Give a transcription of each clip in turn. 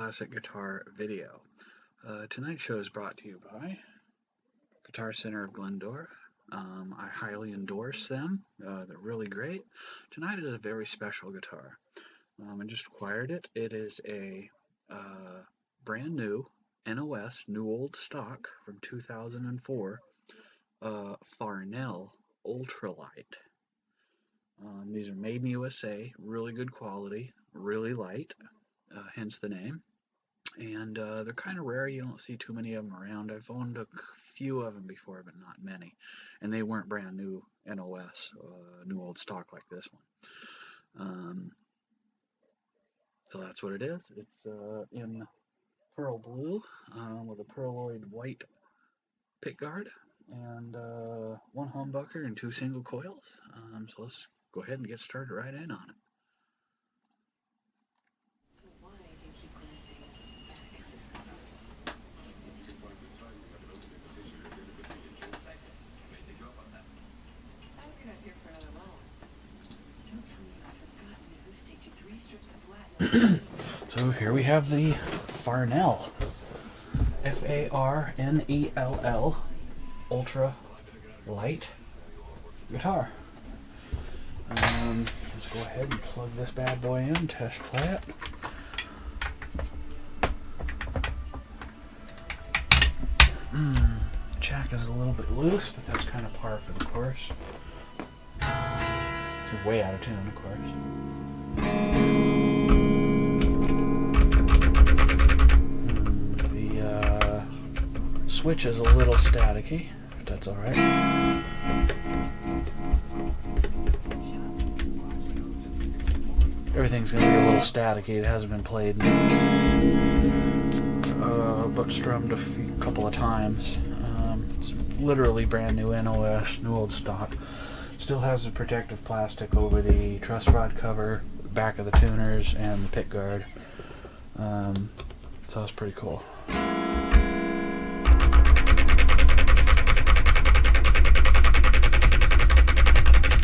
classic guitar video. Tonight's show is brought to you by Guitar Center of Glendora. I highly endorse them. They're really great. Tonight is a very special guitar. I just acquired it. It is a brand new NOS, new old stock from 2004, Farnell Ultralight. These are made in USA, really good quality, really light, hence the name. And they're kind of rare. You don't see too many of them around. I've owned a few of them before, but not many. And they weren't brand new NOS, new old stock like this one. So that's what it is. It's in pearl blue with a pearloid white pickguard and one humbucker and two single coils. So let's go ahead and get started right in on it. So here we have the Farnell, Farnell Ultra Light guitar. Let's go ahead and plug this bad boy in, test play it. Jack is a little bit loose, but that's kind of par for the course. It's way out of tune, of course. Switch is a little staticky, but that's alright. Everything's going to be a little staticky. It hasn't been played, but strummed a couple of times. It's literally brand new NOS, new old stock. Still has the protective plastic over the truss rod cover, back of the tuners, and the pick guard. So that's pretty cool.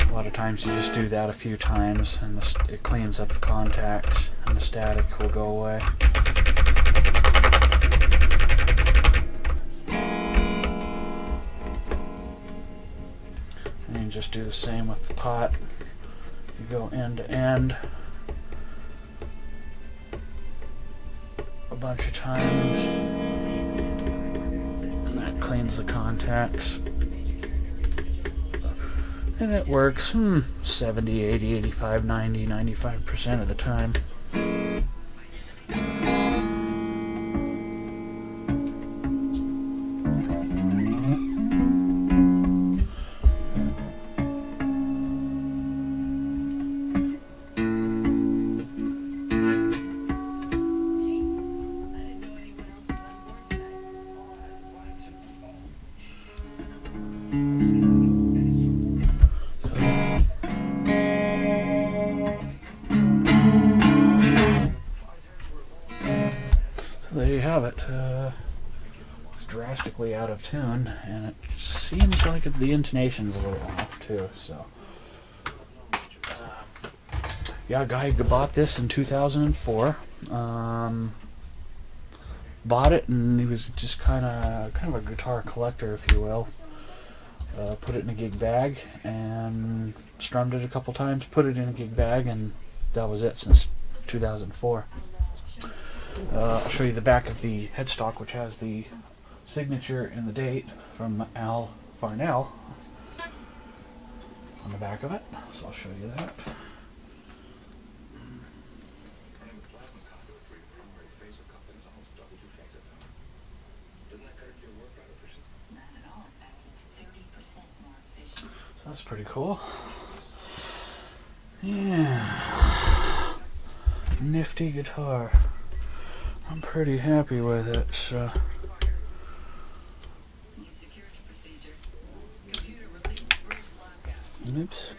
A lot of times you just do that a few times and it cleans up the contacts and the static will go away. And you just do the same with the pot. You go end to end a bunch of times and that cleans the contacts. And it works 70, 80, 85, 90, 95% of the time. There you have it. It's drastically out of tune, and it seems like the intonation's a little off too. So, yeah, a guy bought this in 2004. Bought it, and he was just kind of a guitar collector, if you will. Put it in a gig bag and strummed it a couple times. Put it in a gig bag, and that was it since 2004. I'll show you the back of the headstock, which has the signature and the date from Al Farnell on the back of it. So I'll show you that. So that's pretty cool. Yeah. Nifty guitar. I'm pretty happy with it, so. Oops.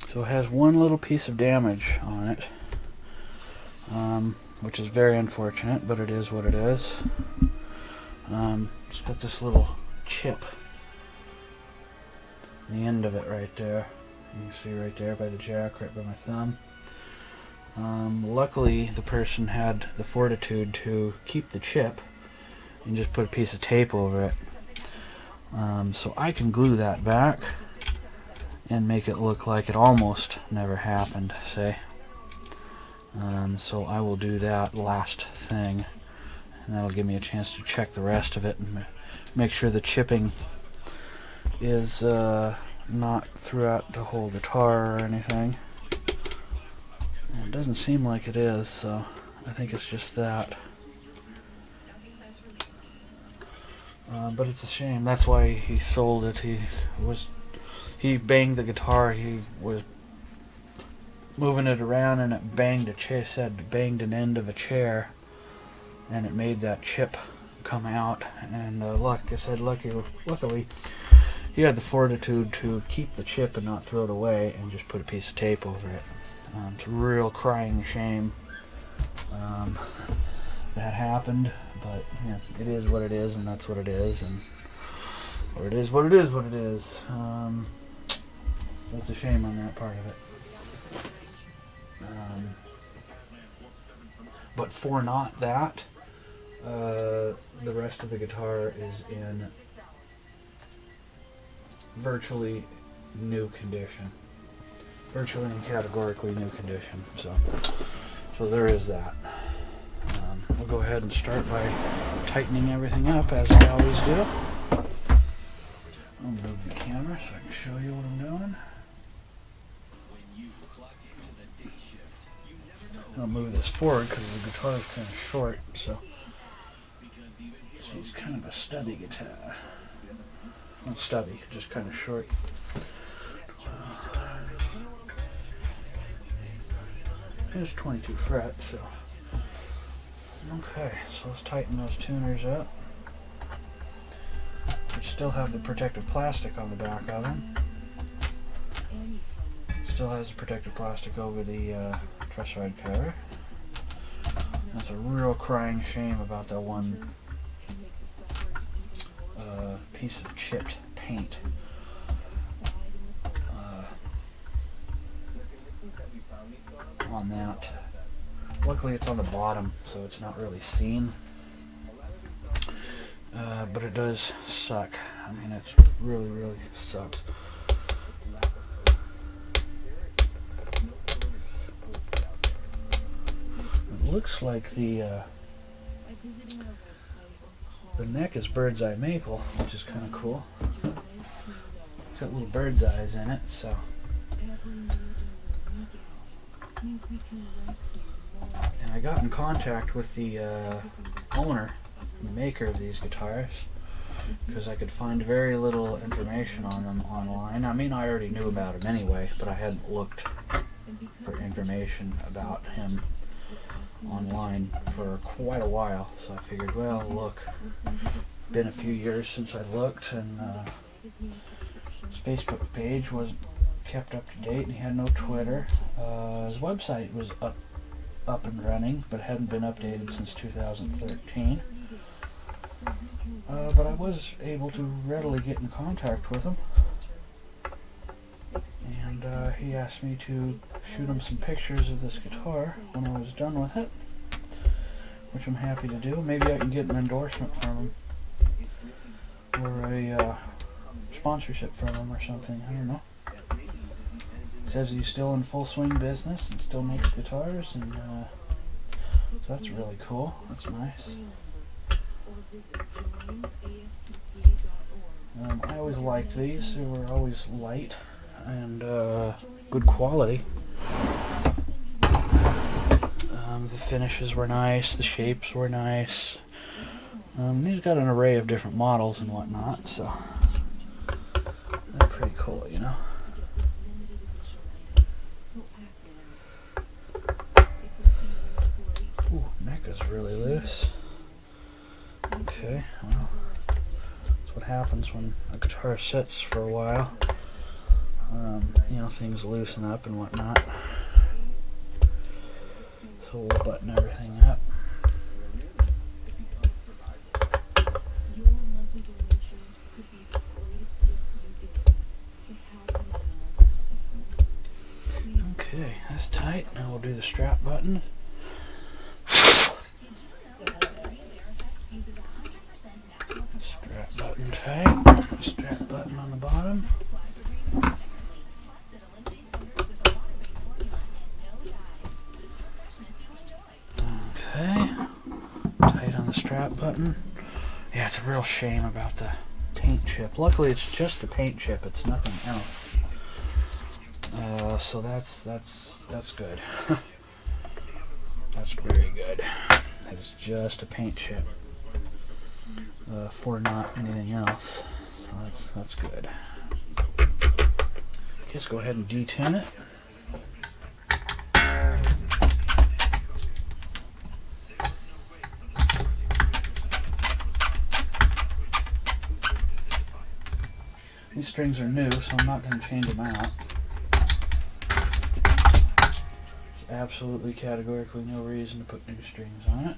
So it has one little piece of damage on it, which is very unfortunate, but it is what it is. It's got this little chip, the end of it right there. You can see right there by the jack, right by my thumb. Luckily, the person had the fortitude to keep the chip and just put a piece of tape over it. So I can glue that back and make it look like it almost never happened, say. So I will do that last thing, and that'll give me a chance to check the rest of it and make sure the chipping is not throughout the whole guitar or anything. And it doesn't seem like it is, so I think it's just that. But it's a shame. That's why he sold it. He banged the guitar. He was moving it around, and it banged banged an end of a chair, and it made that chip come out. And like I said, luckily, he had the fortitude to keep the chip and not throw it away, and just put a piece of tape over it. It's a real crying shame that happened, but yeah, it is what it is, and that's what it is, or it is what it is. It's a shame on that part of it. But for not that, the rest of the guitar is in virtually new condition. Virtually and categorically new condition. So there is that. We'll go ahead and start by tightening everything up as I always do. I'll move the camera so I can show you what I'm doing. I'll move this forward because the guitar is kind of short, so it's kind of a stubby guitar. Not stubby, just kind of short. It's 22 frets, so. Okay, so let's tighten those tuners up. We still have the protective plastic on the back of them. Still has the protective plastic over the truss rod cover. That's a real crying shame about that one piece of chipped paint. On that. Luckily it's on the bottom, so it's not really seen. But it does suck. I mean, it's really sucks. It looks like the neck is bird's eye maple, which is kind of cool. It's got little bird's eyes in it, so. And I got in contact with the owner, the maker of these guitars, because I could find very little information on them online. I mean, I already knew about him anyway, but I hadn't looked for information about him online for quite a while. So I figured, well, look, been a few years since I looked, and his Facebook page was kept up to date, and he had no Twitter. His website was up and running, but hadn't been updated since 2013. But I was able to readily get in contact with him, and he asked me to shoot him some pictures of this guitar when I was done with it, which I'm happy to do. Maybe I can get an endorsement from him, or a sponsorship from him or something, I don't know. Says he's still in full swing business and still makes guitars, and so that's really cool. That's nice. I always liked these. They were always light and good quality. The finishes were nice. The shapes were nice. He's got an array of different models and whatnot, so they're pretty cool, you know. Ooh, neck is really loose. Okay, well, that's what happens when a guitar sits for a while. You know, things loosen up and whatnot. So we'll button everything up. the strap button. Strap button tight. Strap button on the bottom. Okay. Tight on the strap button. Yeah, it's a real shame about the paint chip. Luckily, it's just the paint chip. It's nothing else. So that's good. That's very good. It's just a paint chip for not anything else. So that's good. Okay, let's go ahead and detin it. These strings are new, so I'm not going to change them out. There's absolutely categorically no reason to put new strings on it.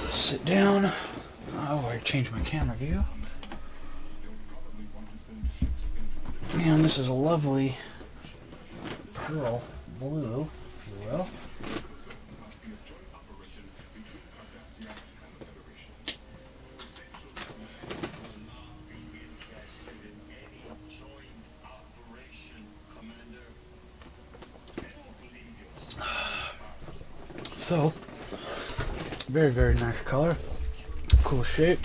Sit down. Oh, I changed my camera view. And this is a lovely pearl blue, if you will. So, very, very nice color. Cool shape.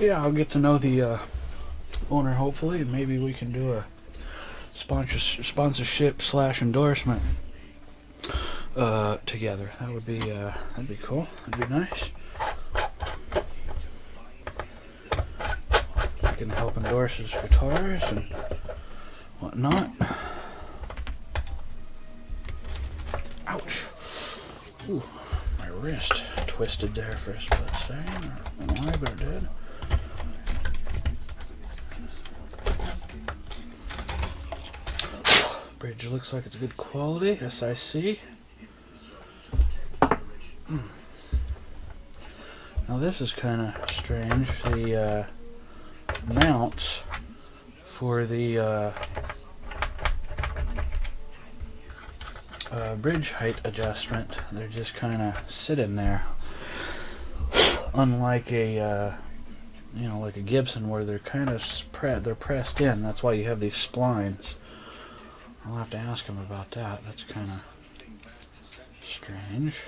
Yeah, I'll get to know the owner hopefully, and maybe we can do a sponsorship / endorsement together. That'd be cool. That'd be nice. I can help endorse his guitars and whatnot. Ouch. Ooh, my wrist twisted there for a split second. I don't know why, but it did. Bridge looks like it's good quality, SIC. Now this is kind of strange. The mounts for the bridge height adjustment, they're just kind of sitting there, unlike a like a Gibson where they're kind of pressed in. That's why you have these splines. I'll have to ask him about that. That's kind of strange.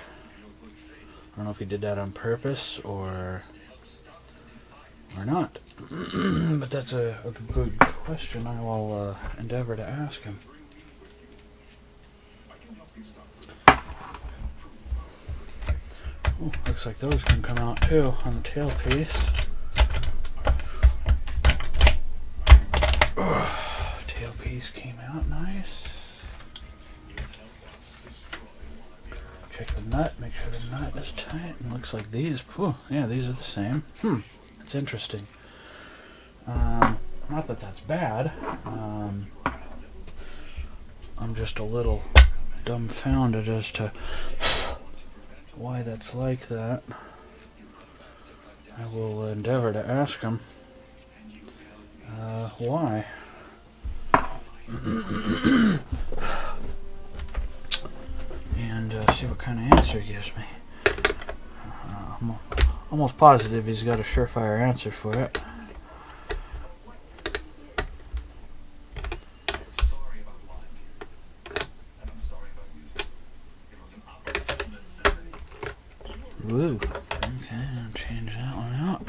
I don't know if he did that on purpose or not. But that's a good question. I will endeavor to ask him. Ooh, looks like those can come out too on the tailpiece. Tailpiece came out nice. Check the nut, make sure the nut is tight. And looks like these, yeah, these are the same. That's interesting. Not that that's bad. I'm just a little dumbfounded as to why that's like that. I will endeavor to ask him why. And see what kind of answer he gives me. I'm almost positive he's got a surefire answer for it. Woo. Okay, I'll change that one out.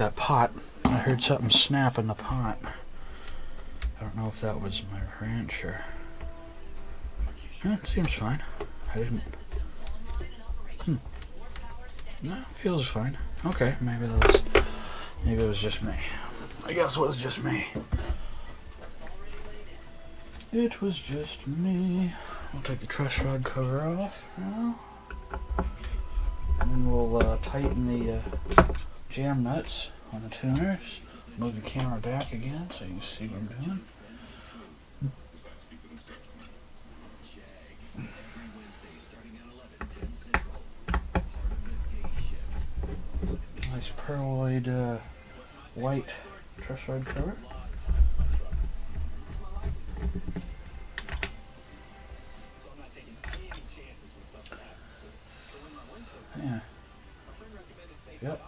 that pot. I heard something snap in the pot. I don't know if that was my wrench or... Yeah, it seems fine. I didn't... No, it feels fine. Okay, maybe it was just me. I guess it was just me. It was just me. We'll take the truss rod cover off now. And then we'll tighten the jam nuts on the tuners. Move the camera back again so you can see what I'm doing. Nice pearloid white truss rod cover. Yeah. Yep.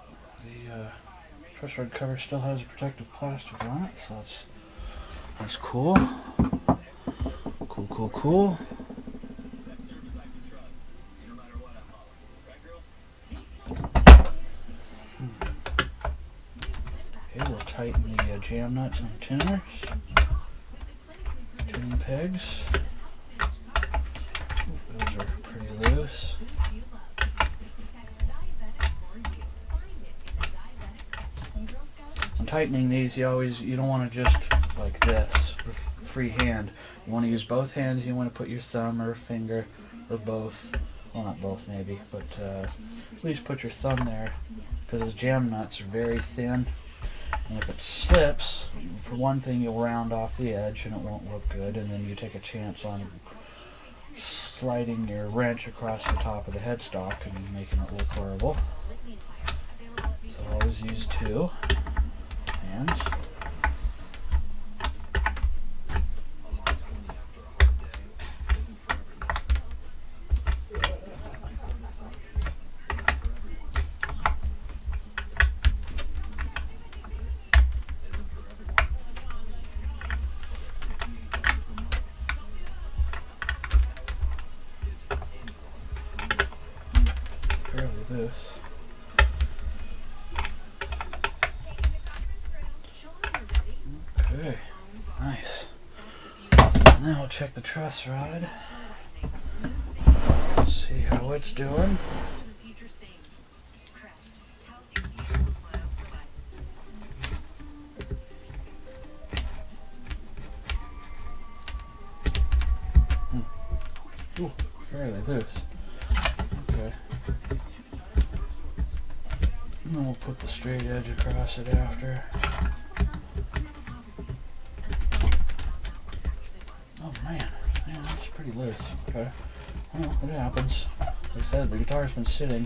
The truss rod cover still has a protective plastic on it, so that's cool. Cool. Okay, we'll tighten the jam nuts and tuners. Tuning pegs. Those are pretty loose. When tightening these, you don't want to just like this, with free hand. You want to use both hands. You want to put your thumb or finger or both. Well, not both maybe, but at least put your thumb there, because those jam nuts are very thin. And if it slips, for one thing, you'll round off the edge and it won't look good, and then you take a chance on sliding your wrench across the top of the headstock and making it look horrible. So always use two hands. This. Okay, nice. Now we'll check the truss rod. See how it's doing. Ooh, fairly loose. Okay. And then we'll put the straight edge across it after. Oh man, that's pretty loose. Okay. Well, it happens. Like I said, the guitar's been sitting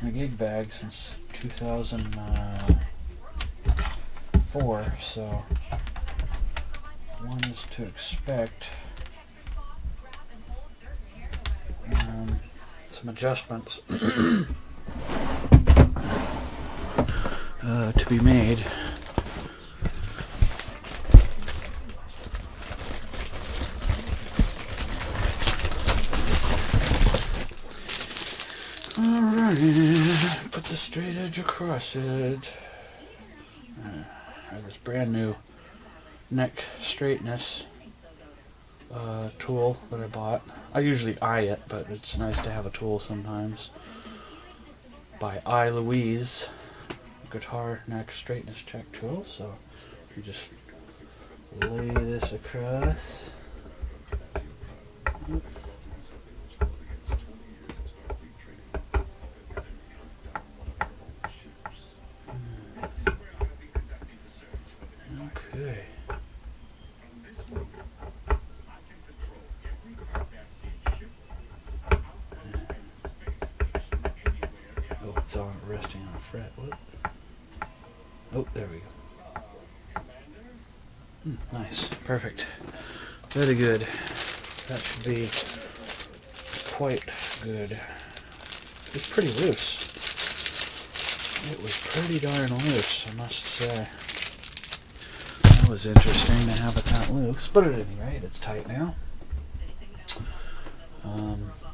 in a gig bag since 2004, so one is to expect some adjustments to be made. Alright, put the straight edge across it. I have this brand new neck straightness tool that I bought. I usually eye it, but it's nice to have a tool sometimes. By I. Louise. Guitar neck straightness check tool. So you just lay this across. Oops. Okay. Oh, it's on resting on a fret. Whoop. Oh, there we go. Nice. Perfect. Very good. That should be quite good. It's pretty loose. It was pretty darn loose, I must say. That was interesting to have it that loose, but at any rate, it's tight now.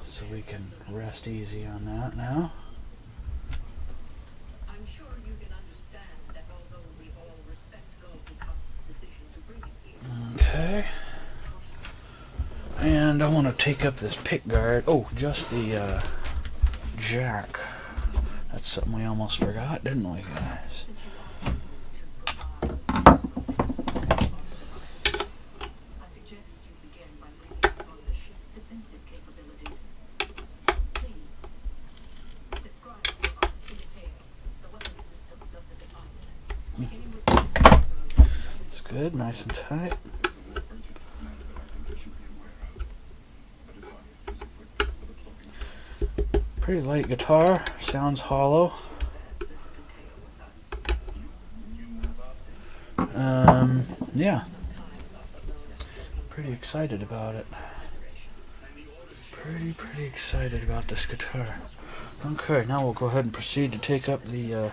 So we can rest easy on that now. to take up this pick guard. Oh, just the jack. That's something we almost forgot, didn't we, guys? It's good, nice and tight. Pretty light guitar, sounds hollow. Yeah, pretty excited about it. Pretty excited about this guitar. Okay, now we'll go ahead and proceed to take up the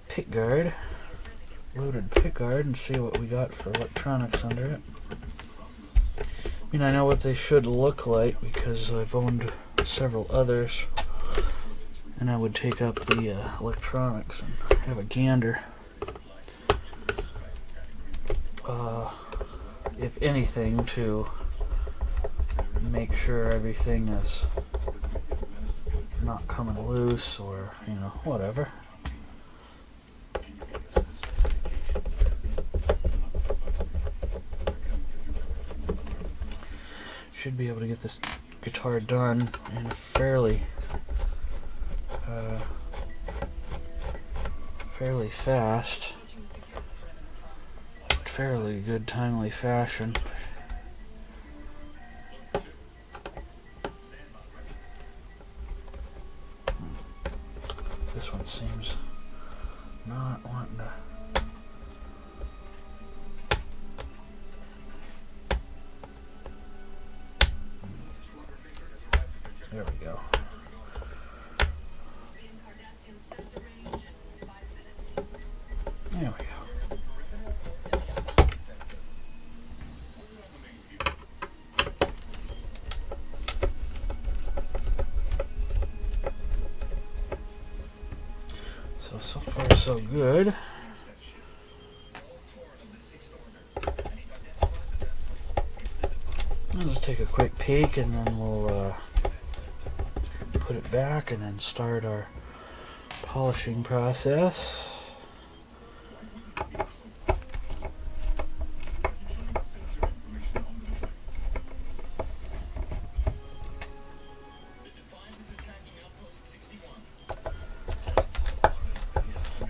pick guard, loaded pick guard, and see what we got for electronics under it. I mean, I know what they should look like because I've owned several others, and I would take up the electronics and have a gander. If anything, to make sure everything is not coming loose or, you know, whatever. Should be able to get this guitar done in a fairly fast, fairly good, timely fashion. This one seems not wanting to. There we go. There we go. So far so good. I'll just take a quick peek and then we'll put it back and then start our polishing process.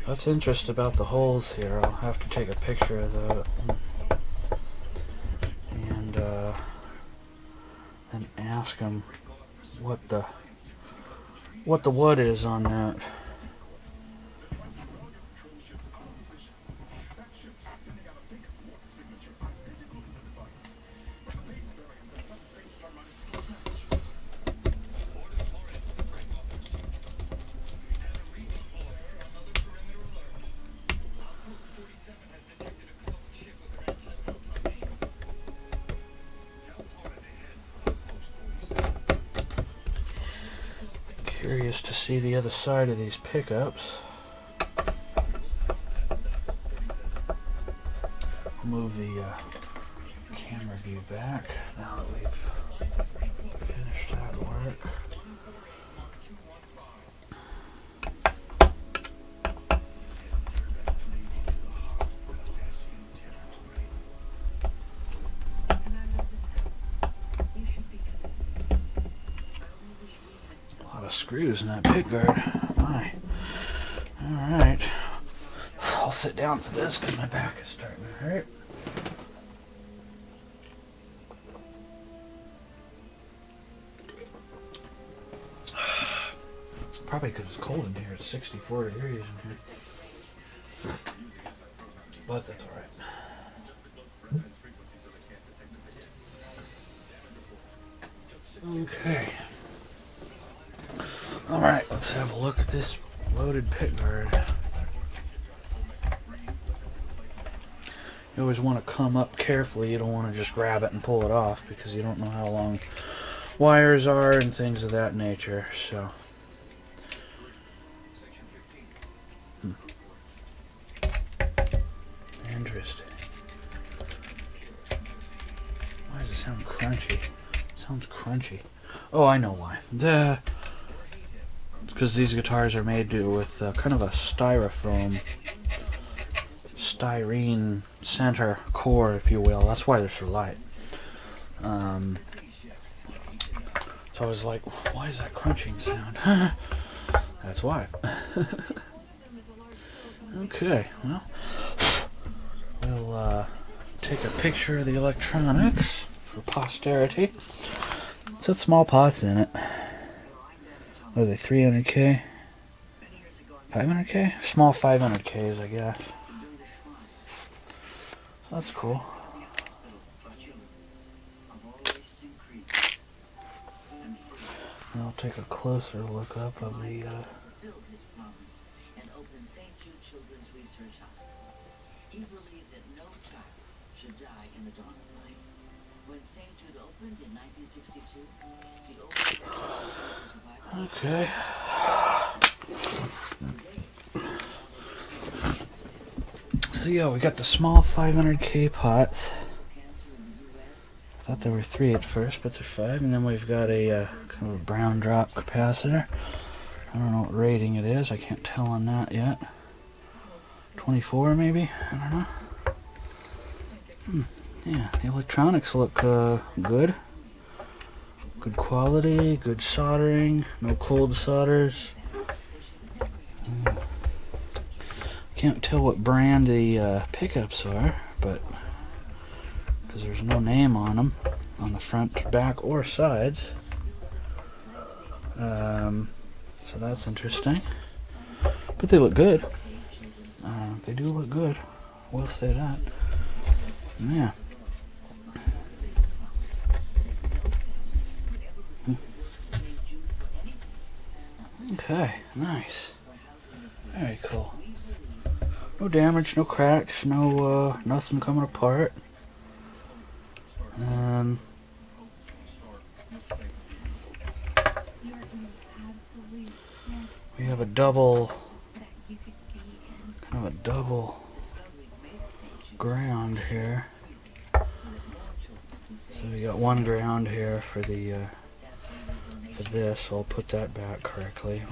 What's interesting about the holes here, I'll have to take a picture of that and ask them what the wood is on that. Curious to see the other side of these pickups. Move the camera view back now that we've finished that work. Screws in that pick guard. My. Alright. I'll sit down for this because my back is starting to hurt. It's probably because it's cold in here. It's 64 degrees in here. But that's alright. Okay. Alright, let's have a look at this loaded pick guard. You always want to come up carefully. You don't want to just grab it and pull it off because you don't know how long wires are and things of that nature. So, Interesting. Why is this sound crunchy? It sounds crunchy. Oh, I know why. Because these guitars are made with kind of a styrene center core, if you will. That's why they're so light. So I was like, why is that crunching sound? That's why. Okay, well, we'll take a picture of the electronics for posterity. It's got small pots in it. What are they, 300K? 500K? Small 500Ks, I guess. So that's cool. And I'll take a closer look up of the He believed that no child should die in the dawn of life. When St. Jude opened in 1962, the Okay. So yeah, we got the small 500K pots. I thought there were 3 at first, but they're 5. And then we've got a kind of a brown drop capacitor. I don't know what rating it is. I can't tell on that yet. 24 maybe? I don't know. Yeah, the electronics look good. Good quality, good soldering, no cold solders. Can't tell what brand the pickups are, but because there's no name on them on the front, back, or sides. So that's interesting. But they look good. They do look good. We'll say that. Yeah. Okay, nice. Very cool. No damage, no cracks, no nothing coming apart. We have a double ground here. So we got one ground here for the for this, so I'll put that back correctly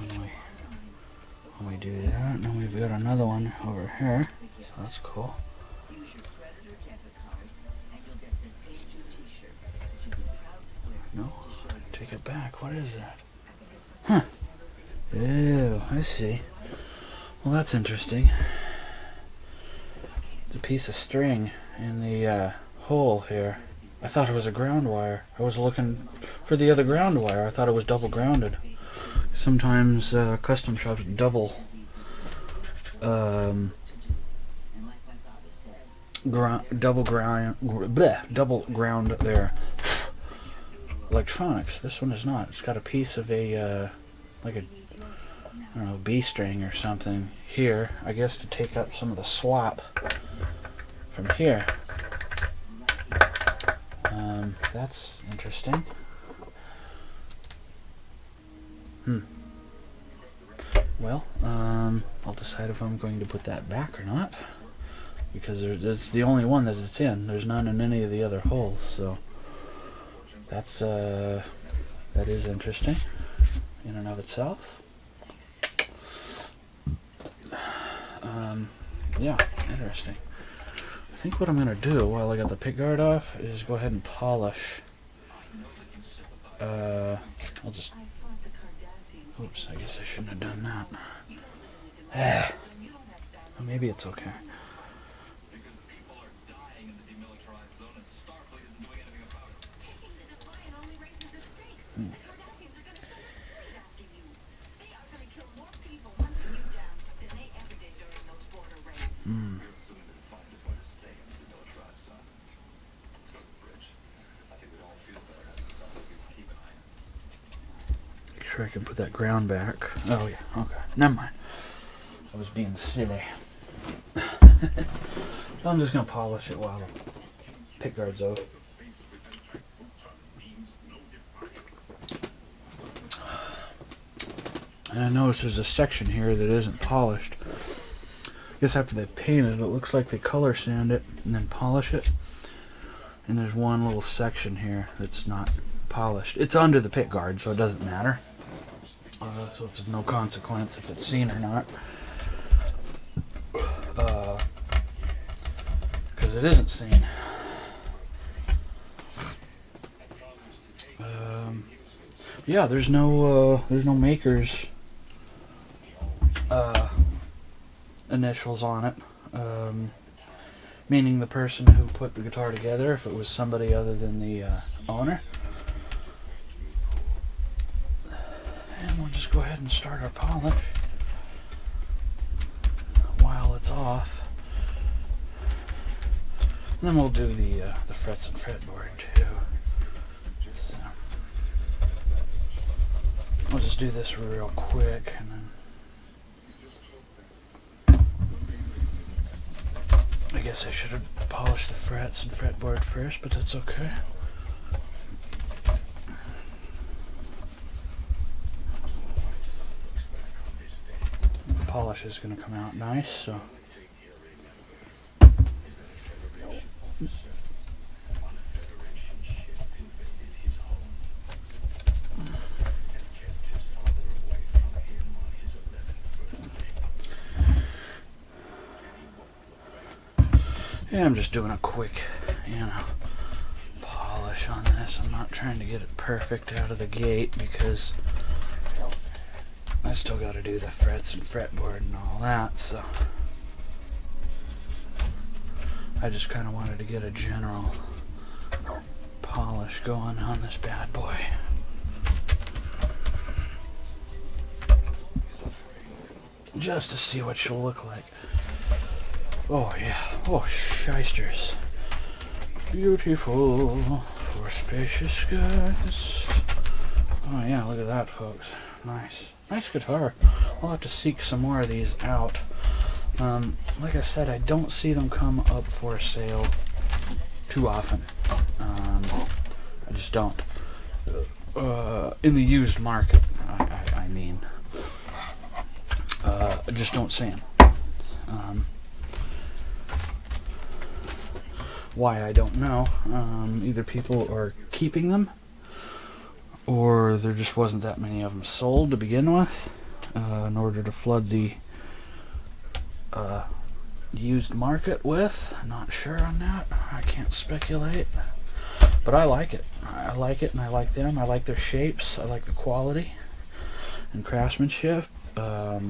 when we do that. And then we've got another one over here, so that's cool. No, take it back. What is that? Huh. Ew, I see. Well, that's interesting. The piece of string in the hole here. I thought it was a ground wire. I was looking for the other ground wire. I thought it was double grounded. Sometimes custom shops double ground their electronics. This one is not. It's got a piece of a like a, I don't know, B string or something here, I guess, to take up some of the slop from here. That's interesting. Well, I'll decide if I'm going to put that back or not, because it's the only one that it's in. There's none in any of the other holes, so that's that is interesting in and of itself. Yeah, interesting. I think what I'm going to do while I got the pickguard off is go ahead and polish. I'll just... Oops, I guess I shouldn't have done that. Well, maybe it's okay. Make sure I can put that ground back. Oh yeah, okay. Never mind. I was being silly. So I'm just gonna polish it while the pickguard's out. And I noticed there's a section here that isn't polished. I guess after they paint it, it looks like they color sand it and then polish it. And there's one little section here that's not polished. It's under the pick guard, so it doesn't matter. So it's of no consequence if it's seen or not. Because it isn't seen. Yeah, there's no maker's initials on it. Meaning the person who put the guitar together, if it was somebody other than the owner. And we'll just go ahead and start our polish while it's off. And then we'll do the frets and fretboard too. So I'll just do this real quick and then I guess I should have polished the frets and fretboard first, but that's okay. The polish is going to come out nice, so. Yeah, I'm just doing a quick, polish on this. I'm not trying to get it perfect out of the gate because I still got to do the frets and fretboard and all that, so I just kind of wanted to get a general polish going on this bad boy. Just to see what she'll look like. Oh yeah, oh shysters. Beautiful for spacious skies. Oh yeah, look at that, folks. Nice. Nice guitar. I'll have to seek some more of these out. Like I said, I don't see them come up for sale too often. I just don't. In the used market, I mean. I just don't see them. Why, I don't know. Either people are keeping them, or there just wasn't that many of them sold to begin with, in order to flood the used market with. I'm not sure on that. I can't speculate. But I like it. I like it, and I like them. I like their shapes. I like the quality and craftsmanship. There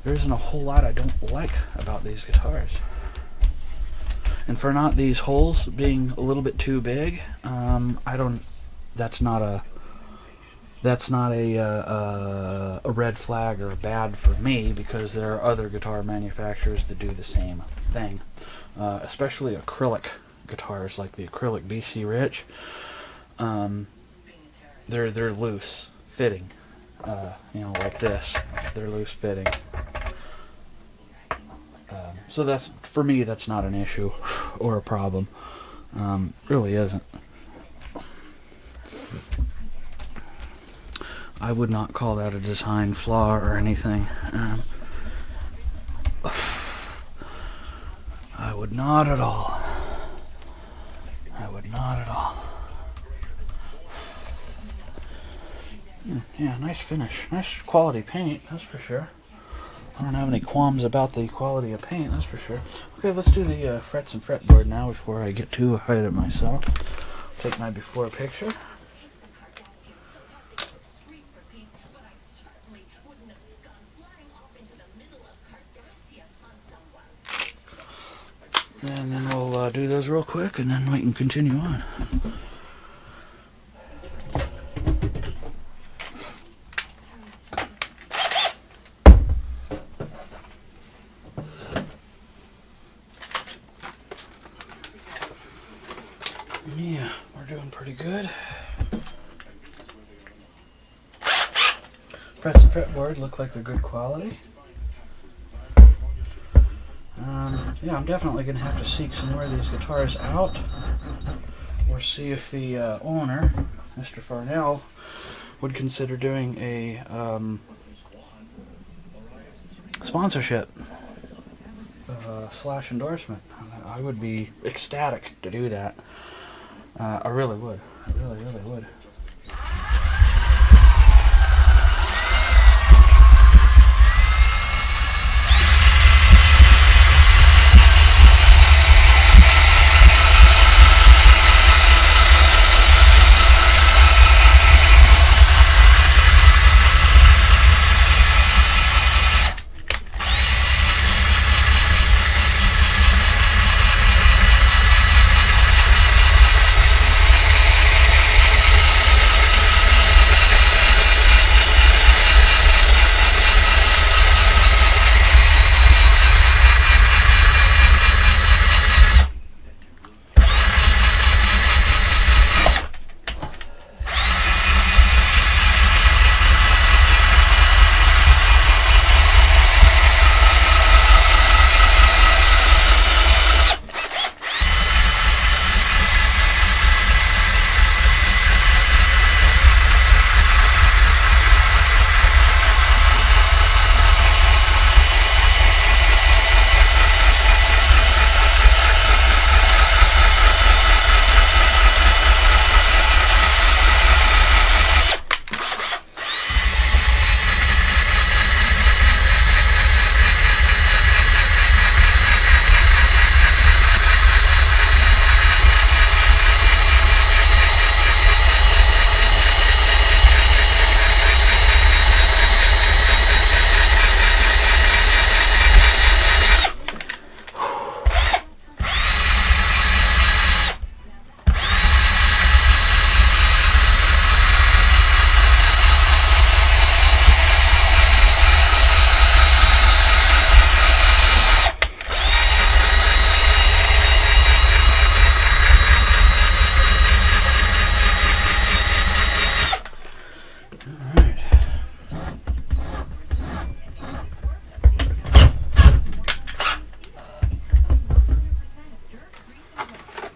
isn't a whole lot I don't like about these guitars. And for not these holes being a little bit too big, that's not a red flag or bad for me, because there are other guitar manufacturers that do the same thing, especially acrylic guitars like the acrylic BC Rich. They're loose fitting, like this. They're loose fitting. So that's, for me, that's not an issue or a problem. Really isn't. I would not call that a design flaw or anything. I would not at all. I would not at all. Yeah, nice finish. Nice quality paint, that's for sure. I don't have any qualms about the quality of paint, that's for sure. Okay, let's do the frets and fretboard now before I get too ahead of myself. Take my before picture. And then we'll do those real quick, and then we can continue on. Yeah, we're doing pretty good. Frets and fretboard look like they're good quality. Yeah, I'm definitely going to have to seek some more of these guitars out, or see if the owner, Mr. Farnell, would consider doing a sponsorship. slash endorsement. I would be ecstatic to do that. I really would. I really, really would.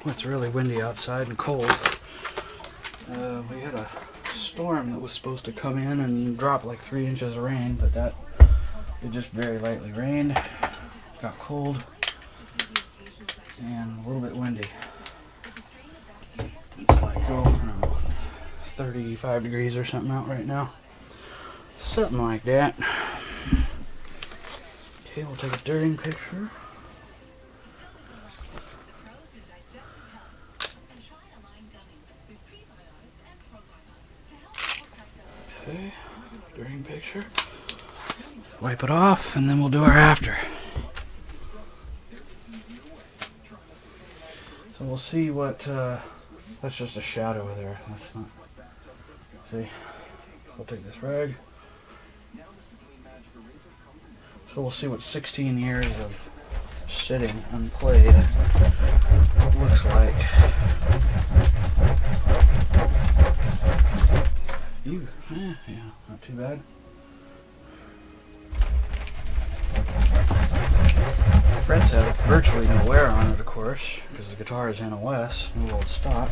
It's really windy outside and cold. We had a storm that was supposed to come in and drop like 3 inches of rain, but it just very lightly rained, got cold, and a little bit windy. It's like, I don't know, 35 degrees or something out right now. Something like that. Okay, we'll take a during picture. Okay, during picture. Wipe it off, and then we'll do our after. So we'll see what, that's just a shadow there. That's not, see, I'll take this rag. So we'll see what 16 years of sitting unplayed looks like. Yeah, not too bad. Frets have virtually no wear on it, of course, because the guitar is NOS, new old stock.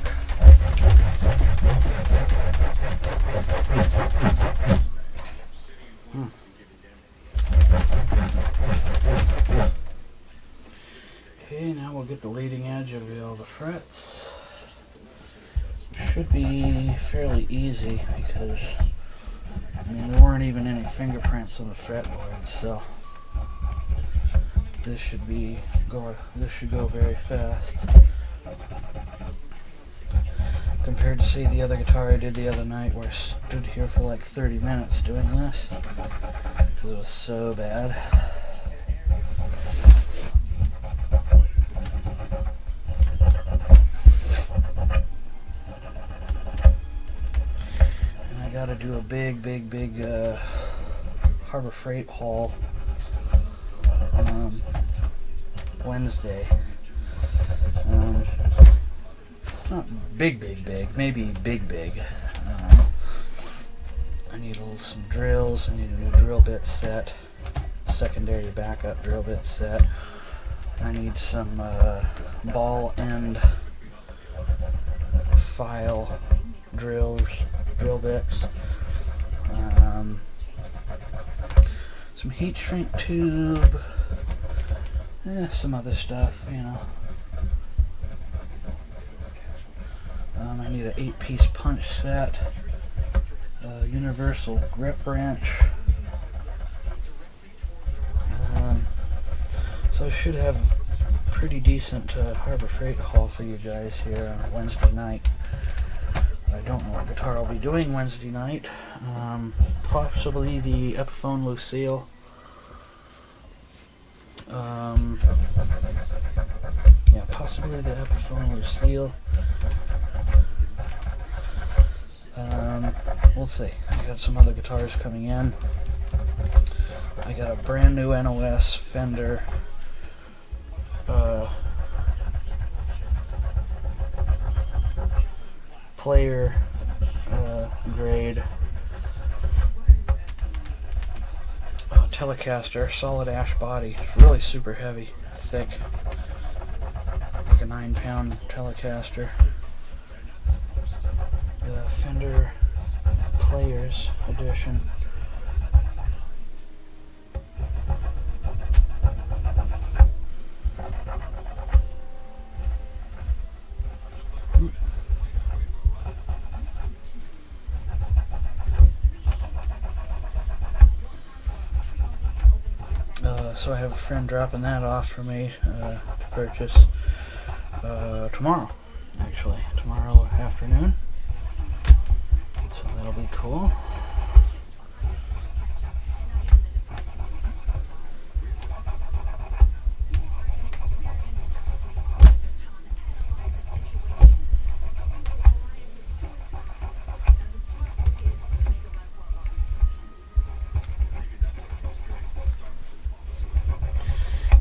Okay, now we'll get the leading edge of all the frets. Should be fairly easy because, I mean, there weren't even any fingerprints on the fretboard, so this should go very fast compared to, say, the other guitar I did the other night where I stood here for like 30 minutes doing this because it was so bad. Got to do a big Harbor Freight haul Wednesday. Not big, maybe big. I need some drills. I need a new drill bit set, secondary backup drill bit set. I need some ball end file drill bits, some heat shrink tube, Some other stuff, you know. I need an 8-piece punch set, universal grip wrench. So I should have a pretty decent Harbor Freight haul for you guys here on Wednesday night. I don't know what guitar I'll be doing Wednesday night. Possibly the Epiphone Lucille. Yeah, possibly the Epiphone Lucille. We'll see. I got some other guitars coming in. I got a brand new NOS Fender player grade Telecaster, solid ash body. It's really super heavy, thick, like a 9-pound Telecaster. The Fender Players Edition. So I have a friend dropping that off for me to purchase tomorrow, actually, tomorrow afternoon. So that'll be cool.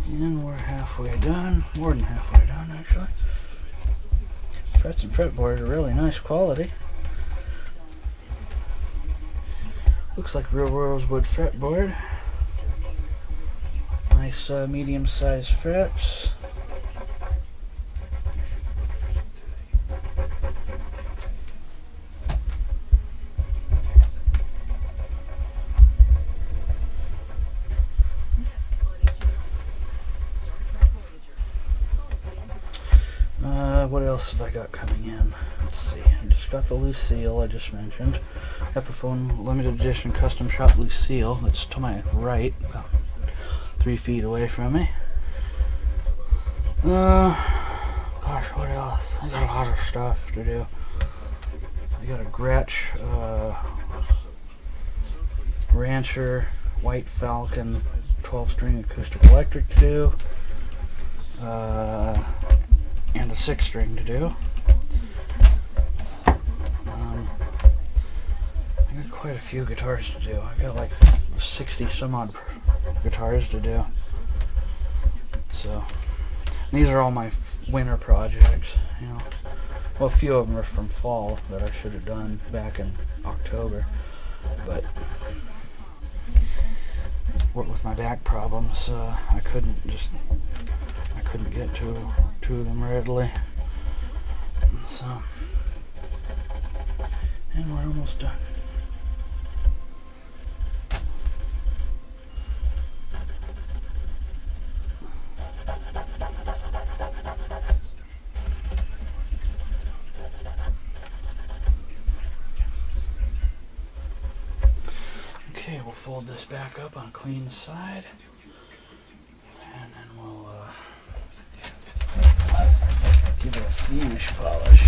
And we're halfway done, more than halfway done actually. Frets and fretboard are really nice quality. Looks like real rosewood fretboard. Nice medium-sized frets. What else have I got coming in? Let's see. I just got the Lucille I just mentioned. Epiphone limited edition custom shop Lucille. That's to my right, about 3 feet away from me. Gosh, what else? I got a lot of stuff to do. I got a Gretsch Rancher White Falcon 12-string acoustic electric to do. And a 6-string to do. I got quite a few guitars to do. I got like 60 some odd guitars to do. So these are all my winter projects, you know. Well, a few of them are from fall that I should have done back in October, but what with my back problems, I couldn't get to of them readily. So, and we're almost done. Okay, we'll fold this back up on a clean side, and then we'll give it a finish polish.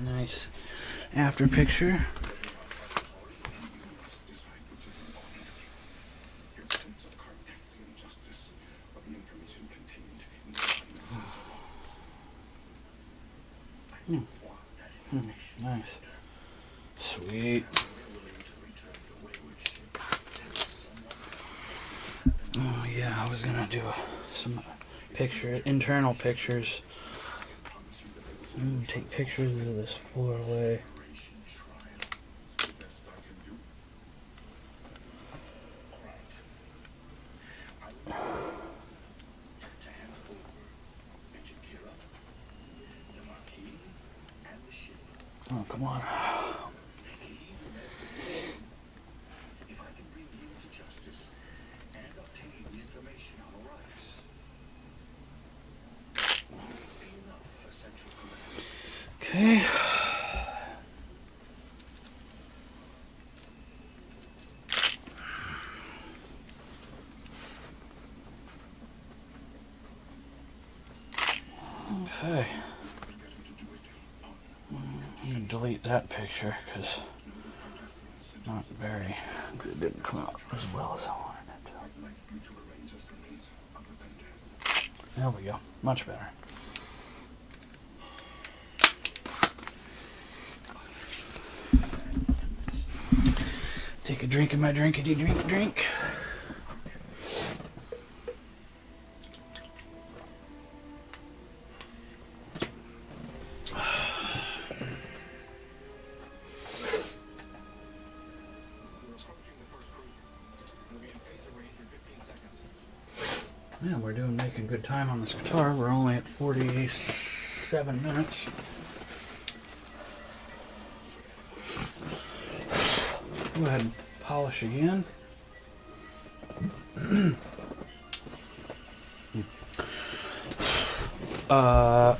Nice after picture. Nice. Sweet. Oh yeah, I was gonna do some internal pictures. Take pictures of this 4-way. come on. Okay. Okay. I'm gonna delete that picture because not very good. It didn't come out as well as I wanted it to. There we go. Much better. Take a drink of my drinkity drink. Yeah, we're making good time on this guitar. We're only at 47 minutes. Go ahead and polish again. And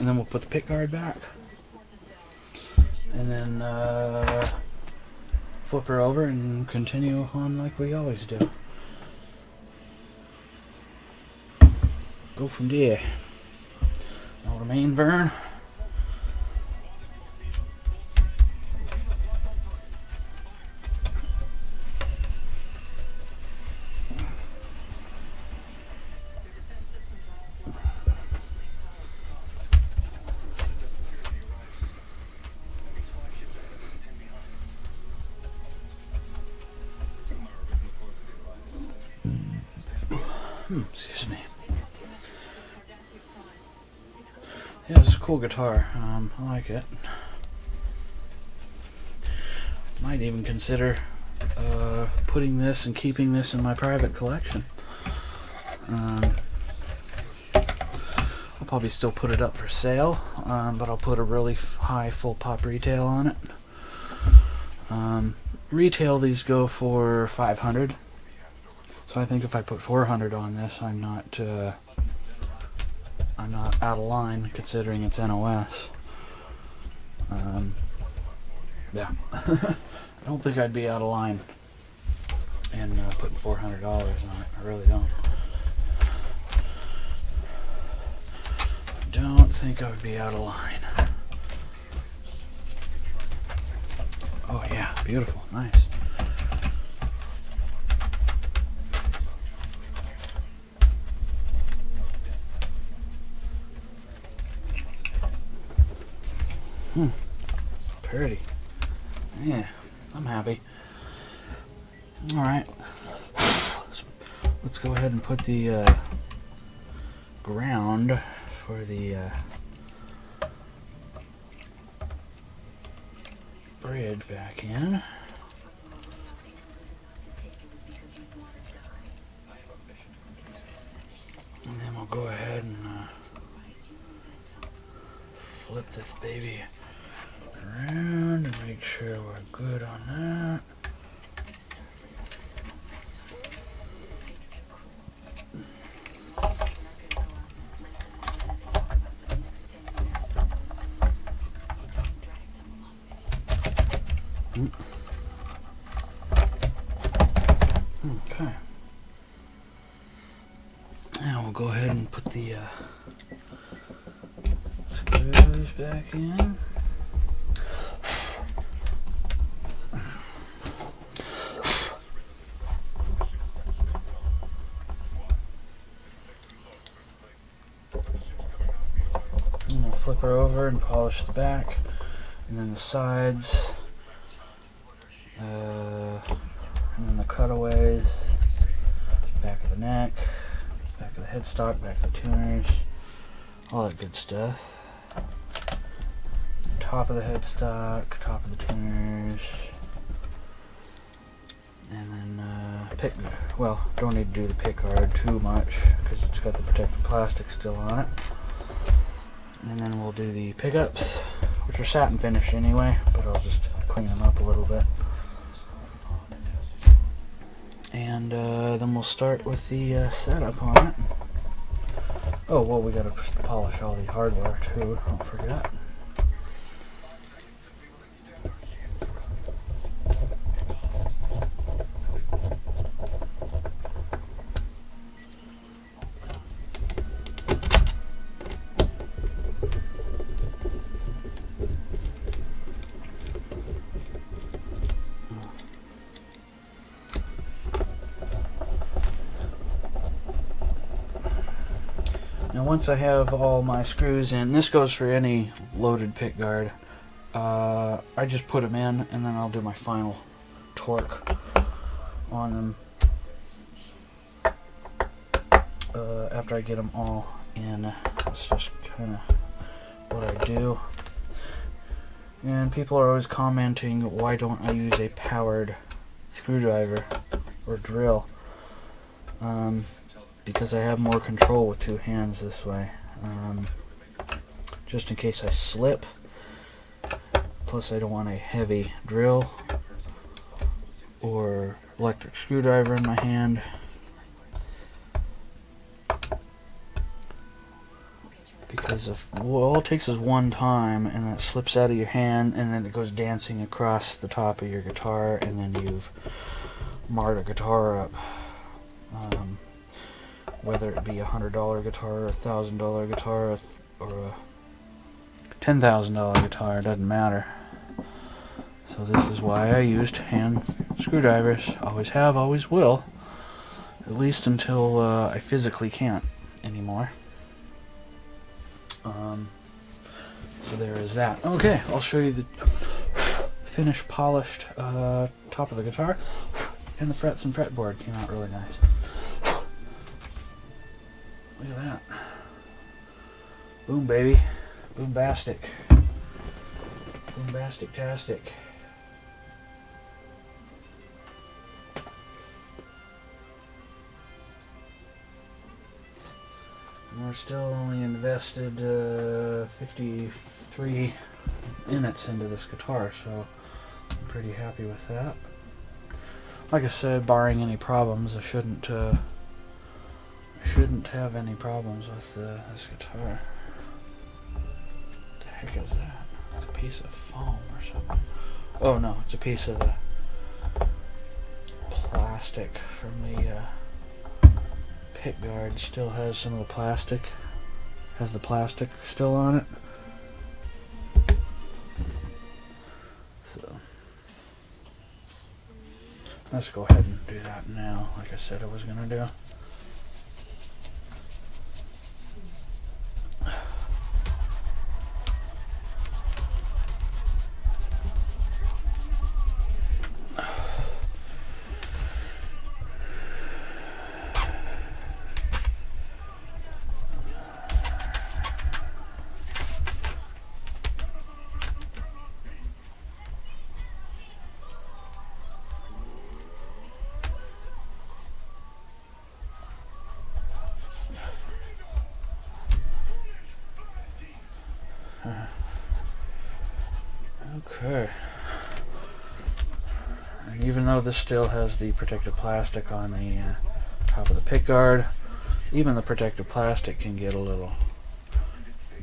then we'll put the pick guard back. And then flip her over and continue on like we always do. Go from there. Now the main burn. Excuse me. Yeah, it's a cool guitar. I like it. Might even consider putting this and keeping this in my private collection. I'll probably still put it up for sale, but I'll put a really high full pop retail on it. Retail these go for $500. So I think if I put $400 on this, I'm not out of line considering it's NOS. Yeah, I don't think I'd be out of line in putting $400 on it. I really don't. Don't think I would be out of line. Oh yeah, beautiful, nice. Pretty. Yeah, I'm happy. Alright. Let's go ahead and put the ground for the bridge back in. And then we'll go ahead and flip this baby around and make sure we're good on that. Okay. Now we'll go ahead and put the screws back in. And we'll flip her over and polish the back, and then the sides, and then the cutaways, back of the neck, back of the headstock, back of the tuners, all that good stuff. Top of the headstock, top of the tuners, and then pick. Well, don't need to do the pick guard too much because it's got the protective plastic still on it. And then we'll do the pickups which are satin finish anyway, but I'll just clean them up a little bit. And then we'll start with the setup on it. Oh, well, we gotta polish all the hardware too, don't forget. Now once I have all my screws in, this goes for any loaded pickguard, I just put them in and then I'll do my final torque on them after I get them all in. That's just kind of what I do. And people are always commenting, why don't I use a powered screwdriver or drill? Because I have more control with two hands this way. Just in case I slip. Plus I don't want a heavy drill or electric screwdriver in my hand. Because if all it takes is one time and then it slips out of your hand and then it goes dancing across the top of your guitar and then you've marred a guitar up. Whether it be a $100 guitar, or a $1,000 guitar, or a $10,000 guitar, it doesn't matter. So this is why I used hand screwdrivers. Always have, always will. At least until I physically can't anymore. So there is that. Okay, I'll show you the finished, polished top of the guitar. And the frets and fretboard came out really nice. Look at that. Boom, baby. Boombastic. Boombastic-tastic. And we're still only invested 53 minutes into this guitar, so I'm pretty happy with that. Like I said, barring any problems, I shouldn't have any problems with this guitar. What the heck is that? It's a piece of foam or something. Oh no, it's a piece of the plastic from the pickguard. Still has some of the plastic. Has the plastic still on it. So let's go ahead and do that now, like I said I was gonna do. Okay. And even though this still has the protective plastic on the top of the pickguard, even the protective plastic can get a little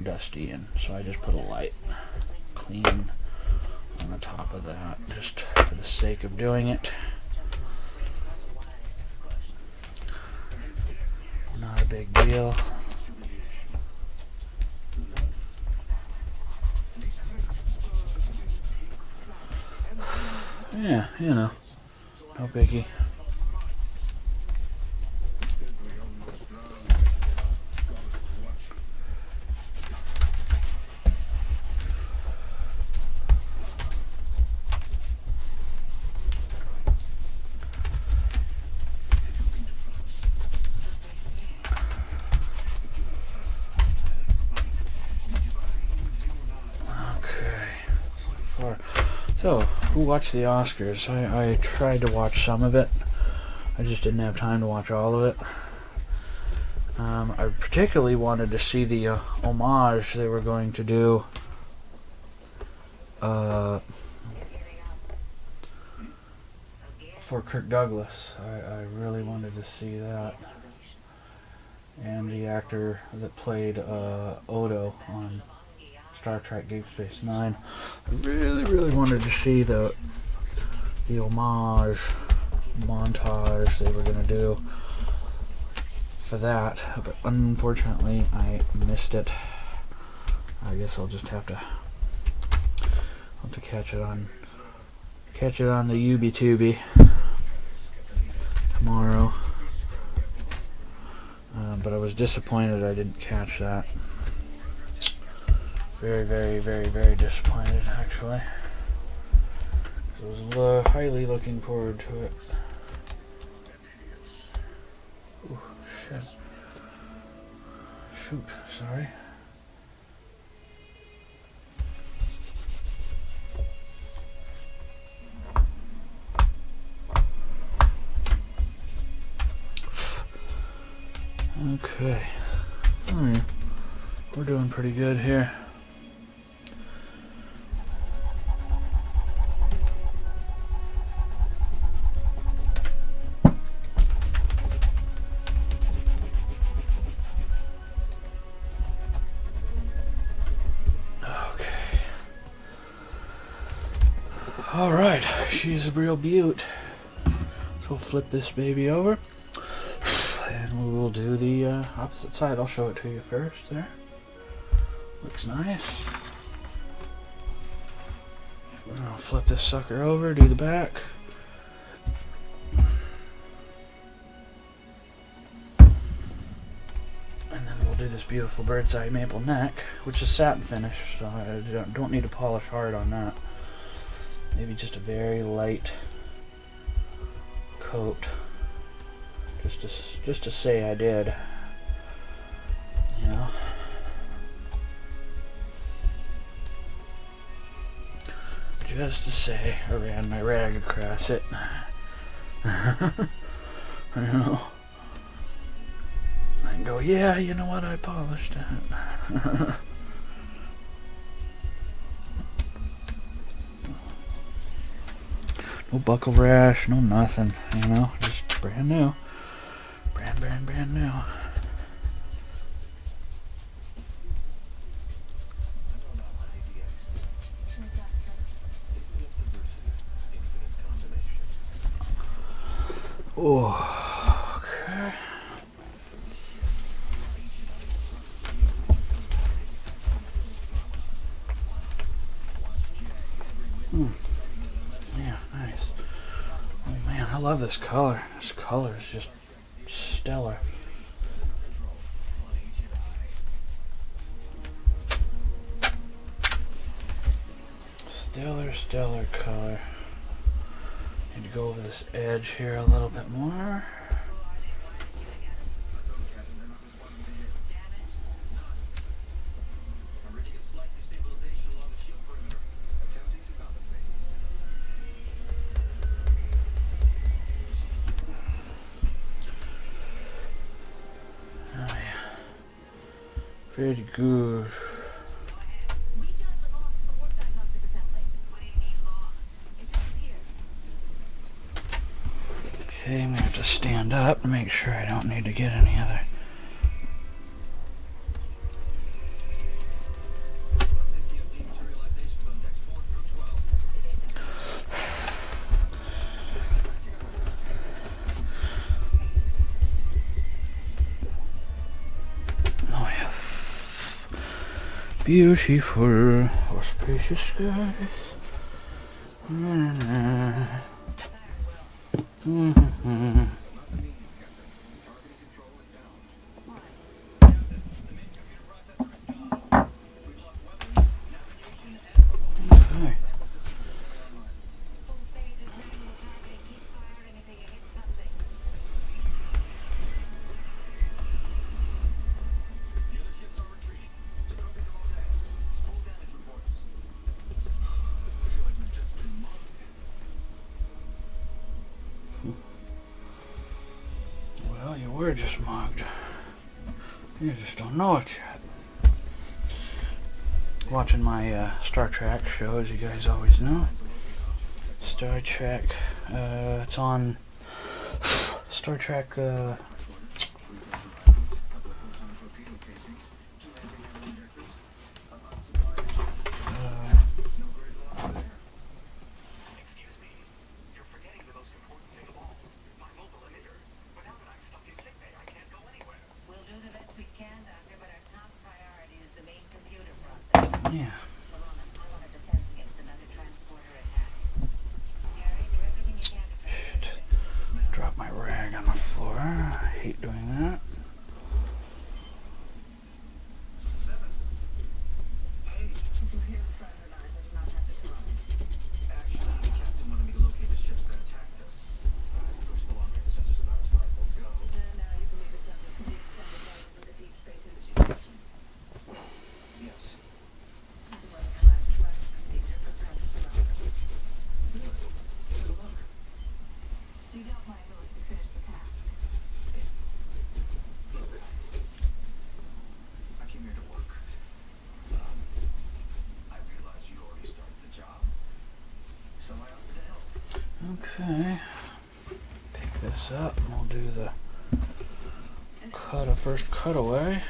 dusty, and so I just put a light clean on the top of that, just for the sake of doing it. Not a big deal. Yeah, you know, no biggie. So, who watched the Oscars? I tried to watch some of it. I just didn't have time to watch all of it. I particularly wanted to see the homage they were going to do for Kirk Douglas. I really wanted to see that. And the actor that played Odo on Star Trek Deep Space Nine. I really wanted to see the homage montage they were going to do for that, but unfortunately I missed it. I guess I'll just have to catch it on the UB-Tubi tomorrow. But I was disappointed I didn't catch that. Very disappointed, actually. I was highly looking forward to it. Ooh, shit. Shoot, sorry. Okay. We're doing pretty good here. Alright, she's a real beaut. So we'll flip this baby over. And we will do the opposite side. I'll show it to you first there. Looks nice. I'll flip this sucker over, do the back. And then we'll do this beautiful bird's eye maple neck, which is satin finish, so I don't need to polish hard on that. Maybe just a very light coat, just to say I did, you know. Just to say I ran my rag across it. I know. I can go, yeah, you know what, I polished it. No buckle rash, no nothing, you know, just brand new. Brand new. Oh, okay. Yeah, nice. Oh man, I love this color. This color is just stellar. Stellar color. Need to go over this edge here a little bit more. Oh yeah. Very good. Okay, I'm going to have to stand up to make sure I don't need to get any other. Oh yeah. Beautiful, auspicious skies. Okay. Well, you were just mugged. You just don't know it yet. watching my Star Trek show, as you guys always know. Star Trek, it's on Star Trek, yeah. Shit. Drop my rag on the floor. I hate doing that. Okay, pick this up and we'll do the first cutaway.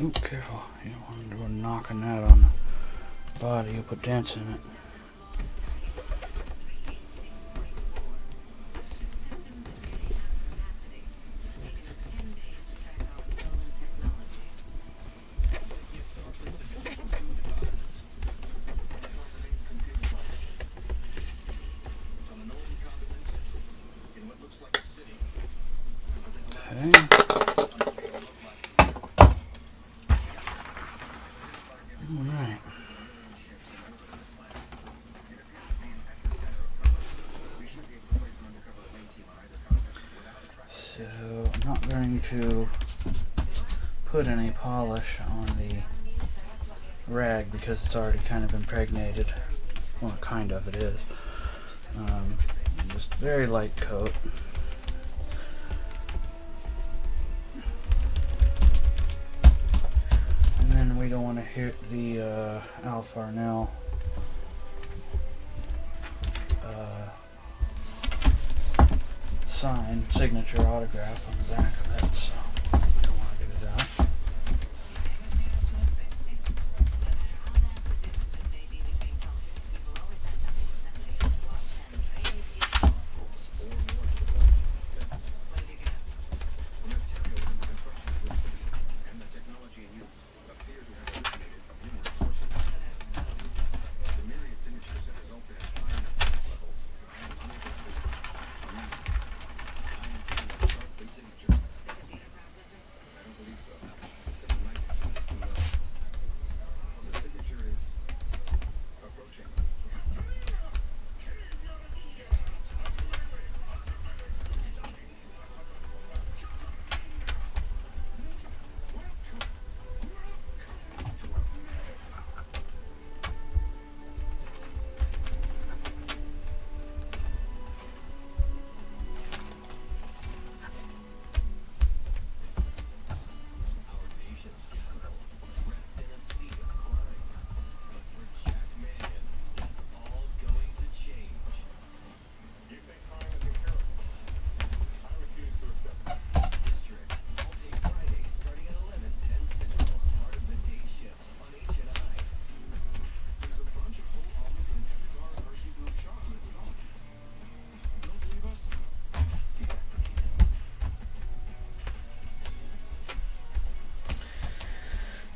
Ooh, careful. You don't want to go knocking that on the body. You'll put dents in it. Okay. Alright. So I'm not going to put any polish on the rag because it's already kind of impregnated. Well, kind of, it is. Just very light coat. And then we don't want to hit the Farnell signature autograph on the back of it, so we don't want to do that.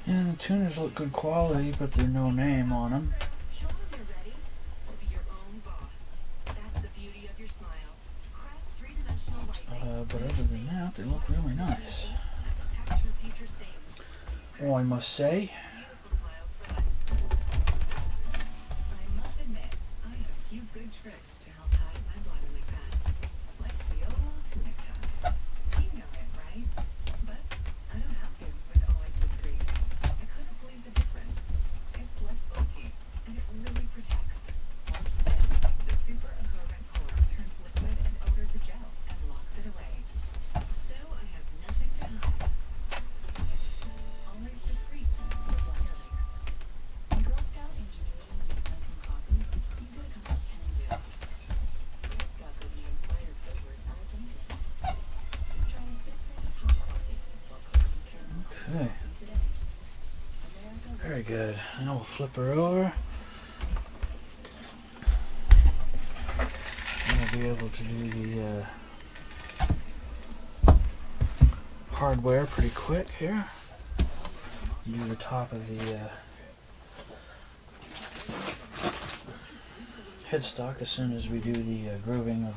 Yeah, the tuners look good quality, but there's no name on them. Show them you're ready to be your own boss. That's the beauty of your smile. Crest 3 but other than that, they look really nice. Oh, I must say, okay. Very good. Now we'll flip her over. And we'll be able to do the hardware pretty quick here. Do the top of the headstock as soon as we do the grooving of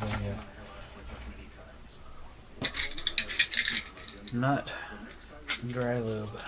the nut and dry lube.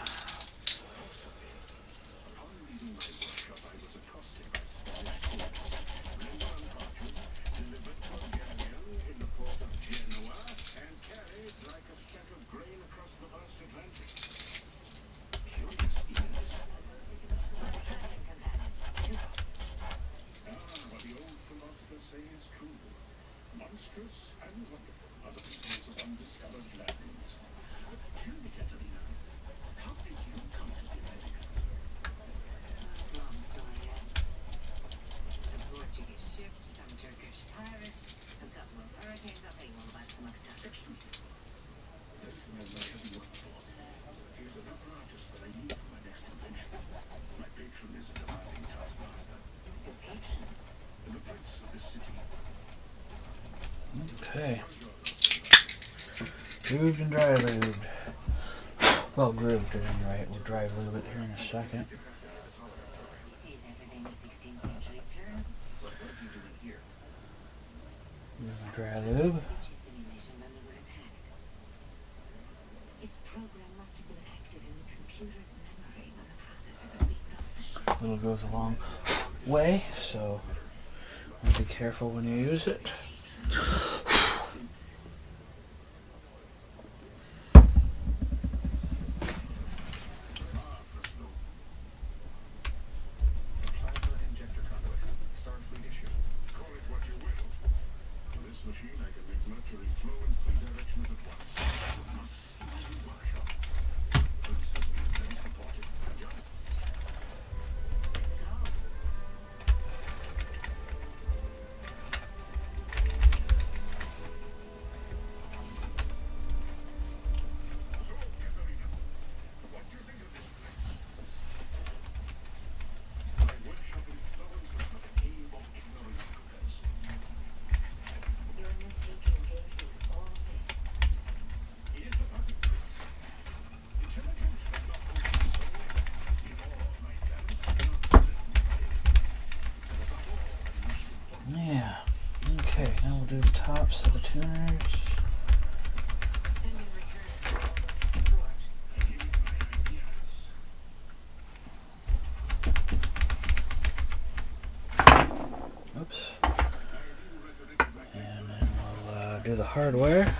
Okay. Grooved and dry lubed. Well, grooved at any rate. We'll dry lube it here in a second. Dry lube. A little goes a long way, so be careful when you use it. Do the tops of the tuners. Oops. And then we'll do the hardware.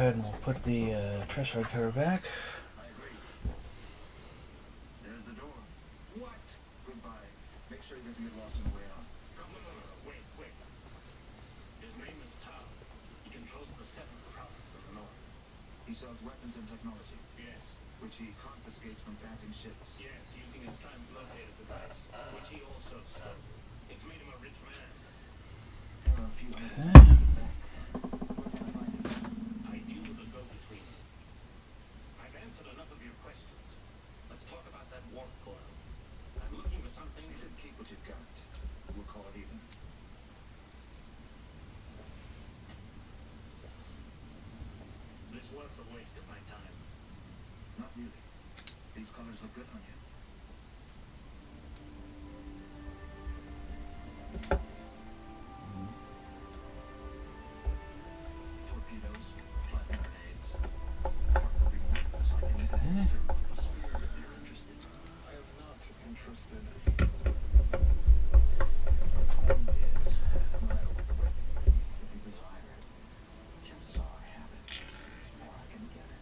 ahead and we'll put the trash cover back. I agree. There's the door. What? Goodbye. Make sure he doesn't get lost on the way out. No. Wait. His name is Tom. He controls the 7th province of the North. He sells weapons and technology. Yes. Which he confiscates from passing ships. Yes, using his translocated device, which he also stole. It's made him a rich man. There are a few others. Where can I find him? I deal with a go-between. I've answered enough of your questions. Let's talk about that warp coil. I'm looking for something. You should keep what you've got. We'll call it even. This was a waste of my time. Not really. These colors look good on you. Torpedoes, flat grenades. Probably worthless like anything else. If you're interested. I am not interested. The point is, no matter what the weapon, if you desire it, chances are I have it. Or I can get it.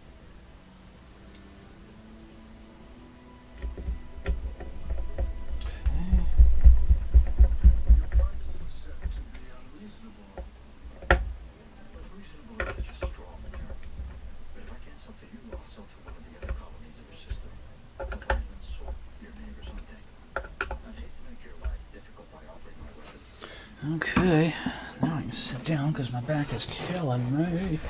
Your prices are set to be unreasonable. But reasonable is such a strong term. But if I can't sell to you, I'll sell to one of the other colonies of your system. Or even swap your neighbor someday. I'd hate to make your life difficult by offering my weapons. Okay, now I can sit down because my back is killing me.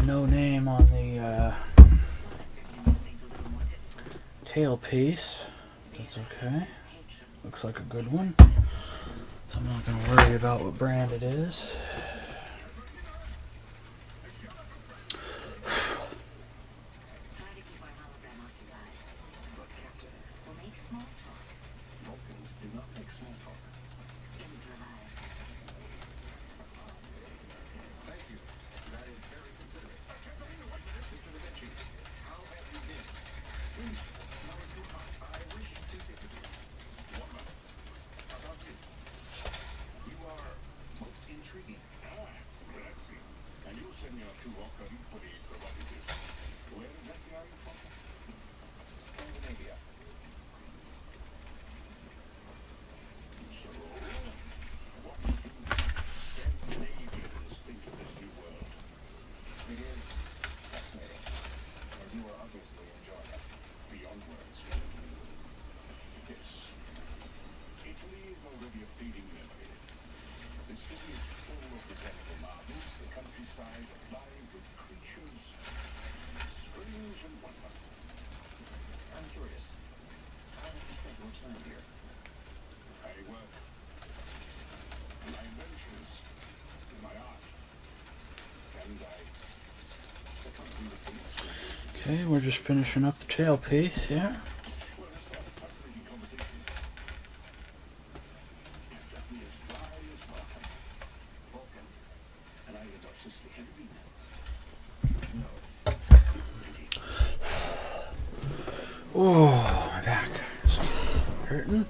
No name on the tailpiece. That's okay. Looks like a good one. So I'm not going to worry about what brand it is. Try to keep our hologram occupied. But Captain, We'll make small talk. Vulcans do not make small talk. Improvise. Thank you. That is very considerate. Mr. Da Vinci, how have you been? Please, no, I wish to interview. One moment. How about you? You are most intriguing. Grazie. And you, Senor, too welcome for the provocative. Where exactly are you from? Scandinavia. So, what do Scandinavians think of this new world? It is fascinating, and you are obviously enjoying it beyond words. Yes. Italy is already a fleeting memory. The city is full of botanical gardens, the countryside alive with creatures strange and wonderful. I'm curious. How did you spend your time here? I work. My inventions, my art, and I accompany the police. Okay, we're just finishing up the tailpiece here. Well, let's have a fascinating conversation. Just be as dry as welcome. Vulcan. And I live up Sicily. Have you been there? No. Pity. Oh, my back is hurting.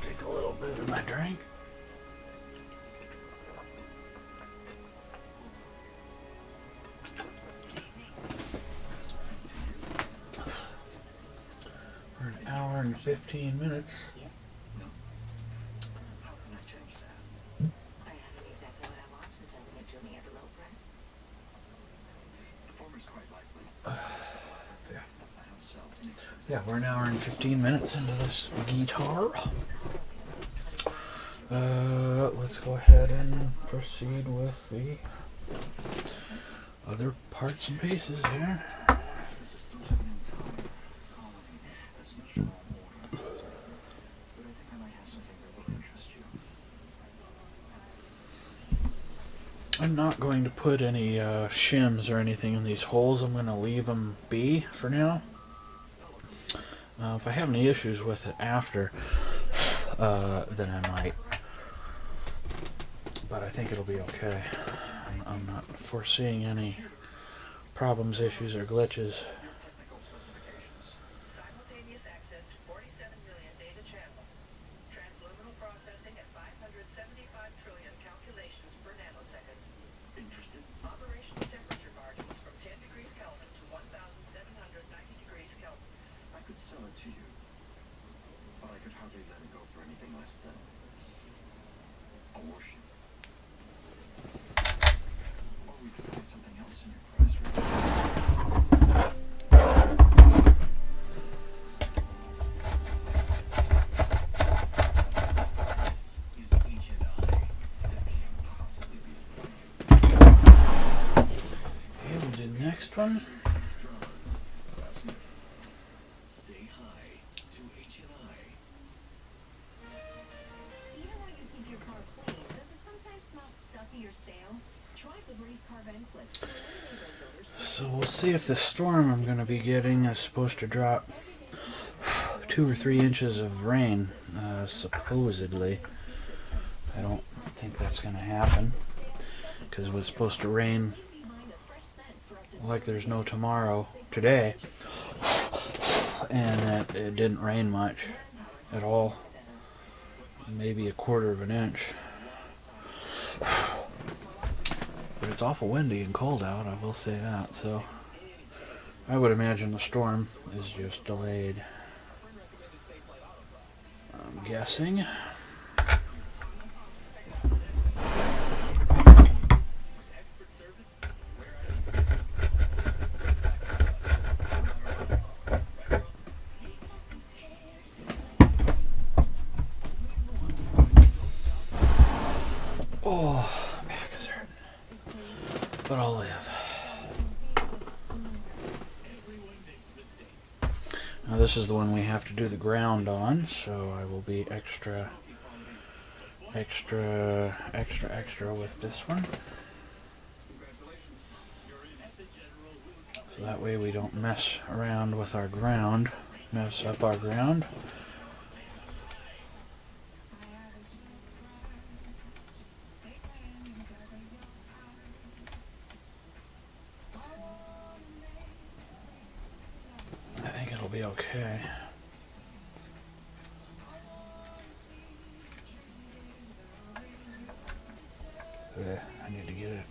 Take a little bit of my drink. We're an hour and 15 minutes. How can I change that? Are you having exactly what I want and selling it to me at a low price? The former's quite likely. Yeah. I don't sell inexpensive. Yeah, we're an hour and 15 minutes into this guitar. Let's go ahead and proceed with the other parts and pieces here. Systems of an entire colony. That's much more order. But I think I might have something that will interest you. I'm not going to put any shims or anything in these holes. I'm going to leave them be for now. If I have any issues with it after, then I might. But I think it'll be okay. I'm not foreseeing any problems, issues, or glitches. Technical specifications. Simultaneous access to 47 million data channels. Transluminal processing at 575 trillion calculations per one. Say hi to H&I. Even when you keep your car clean, does it sometimes smell stuffy or stale? Try Febreze car vent clips to eliminate those odors. So we'll see if the storm I'm going to be getting is supposed to drop 2 or 3 inches of rain, supposedly. I don't think that's going to happen, because it was supposed to rain like there's no tomorrow today, and it didn't rain much at all, maybe a quarter of an inch. But it's awful windy and cold out, I will say that, so I would imagine the storm is just delayed. I'm guessing. Oh, back is hurting, but I'll live. Now this is the one we have to do the ground on, so I will be extra with this one. So that way we don't mess around with our ground, mess up our ground. I think it'll be okay. I need to get it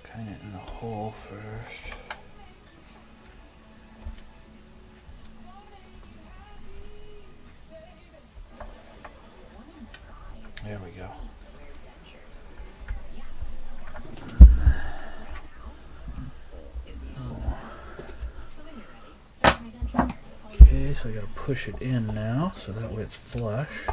kind of in the hole first. There we go. Okay, so I gotta push it in now, so that way it's flush.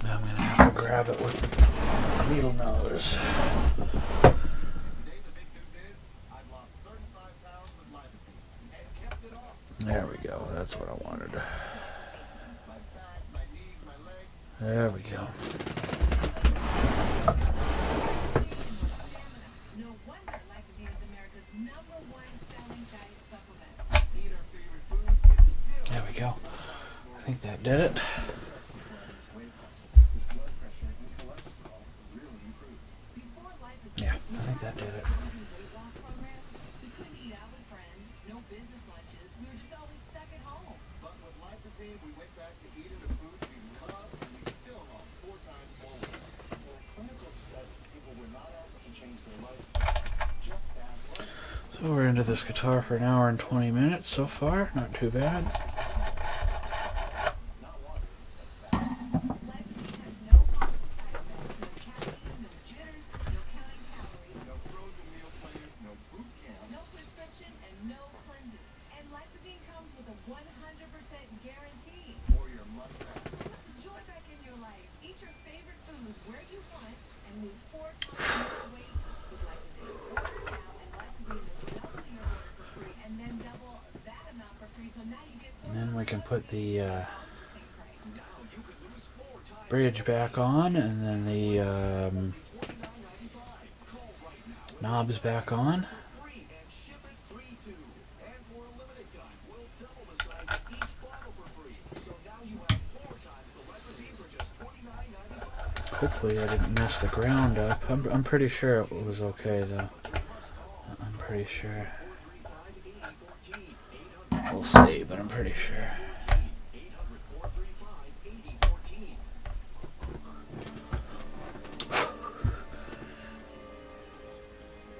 I'm gonna have to grab it with the needle nose. There we go, that's what I wanted. There we go. No wonder Lycopene is America's #1 selling diet supplement. There we go. I think that did it. Yeah, I think that did it. We couldn't eat out with friends, no business lunches. We were just always stuck at home. But with Lycopene, we went back to eating the foods we love, and we still lost 4 times more weight. In a clinical study, people were not asked to change their life, just asked. So we're into this guitar for 1 hour and 20 minutes so far. Not too bad. Lycopene has no harmful side effects, no caffeine, no jitters, no counting calories, No frozen meal plans, no boot camp. no prescription, and no cleanses. And Lycopene comes with a 100% guarantee. Or your must-have. Put joy back in your life. Eat your favorite foods where you want and lose 4 times more weight with Lycopene. Order now, and Lycopene will double your order for free, and then double that amount for free. So now you get 4 And then we can put the same price. Now you can lose 4 times. bridge back on, and then the $49.95. knobs back on. Free and ship it free too. And for a limited time, we'll double the size of each bottle for free. So now you have 4 times the Lycopene for just $29.95. Hopefully I didn't mess the ground up. I'm pretty sure it was okay though. I'm pretty sure. We'll see, but I'm pretty sure. 800-435-8014.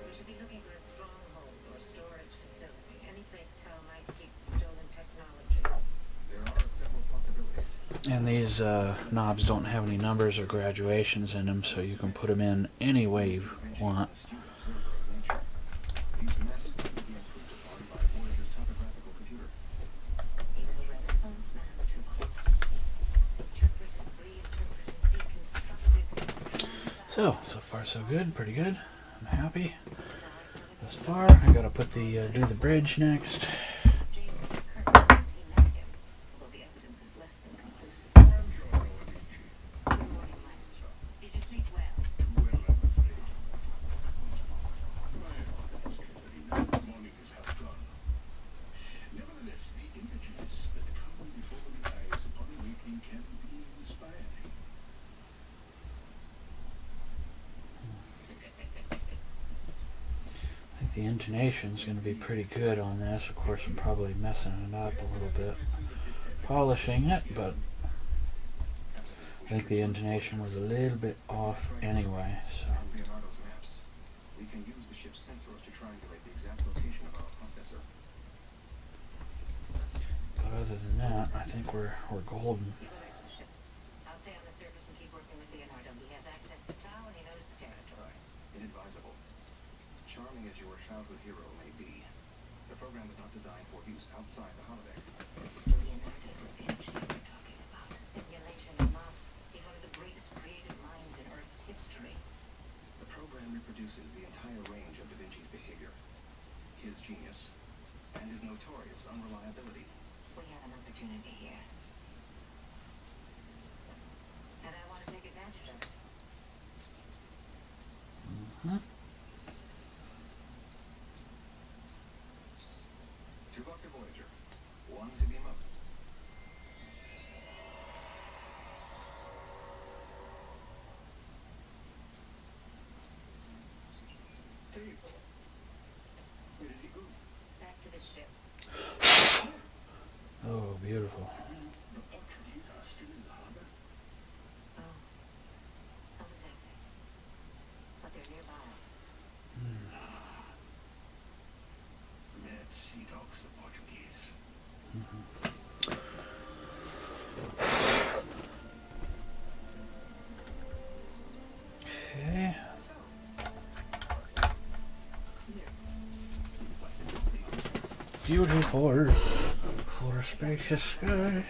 We should be looking for a stronghold or a storage facility. Any place Tal might keep stolen technology. There are several possibilities. And these knobs don't have any numbers or graduations in them, so you can put them in any way you want. These methods will be improved upon So far so good, pretty good. I'm happy. Thus far, I gotta put the do the bridge next. Nevertheless, the images that come before the eyes upon awakening can be inspiring. I think the intonation's gonna be pretty good on this. Of course, I'm probably messing it up a little bit, polishing it, but I think the intonation was a little bit off anyway. So. Leonardo's maps, we can use the ship's sensors to triangulate the exact location of our processor. But other than that, I think we're golden. I'll stay on the surface and keep working with Leonardo. He has access to Tau and he knows the territory. Inadvisable. Charming as your childhood hero may be, the program is not designed for use outside the holodeck. Leonardo da Vinci we're talking about. Simulation and math. He's one of the greatest creative minds in Earth's history. The program reproduces the entire range of Da Vinci's behavior, his genius, and his notorious unreliability. We have an opportunity here. And I want to take advantage of it. To Dr. Voyager, one to beam up. Dave, where did he go? Back to the ship. Oh, beautiful. The Portuguese are still in the harbor. Oh. Not exactly. But they're nearby. Mad sea dogs, the Portuguese. Okay. Beautiful for spacious skies.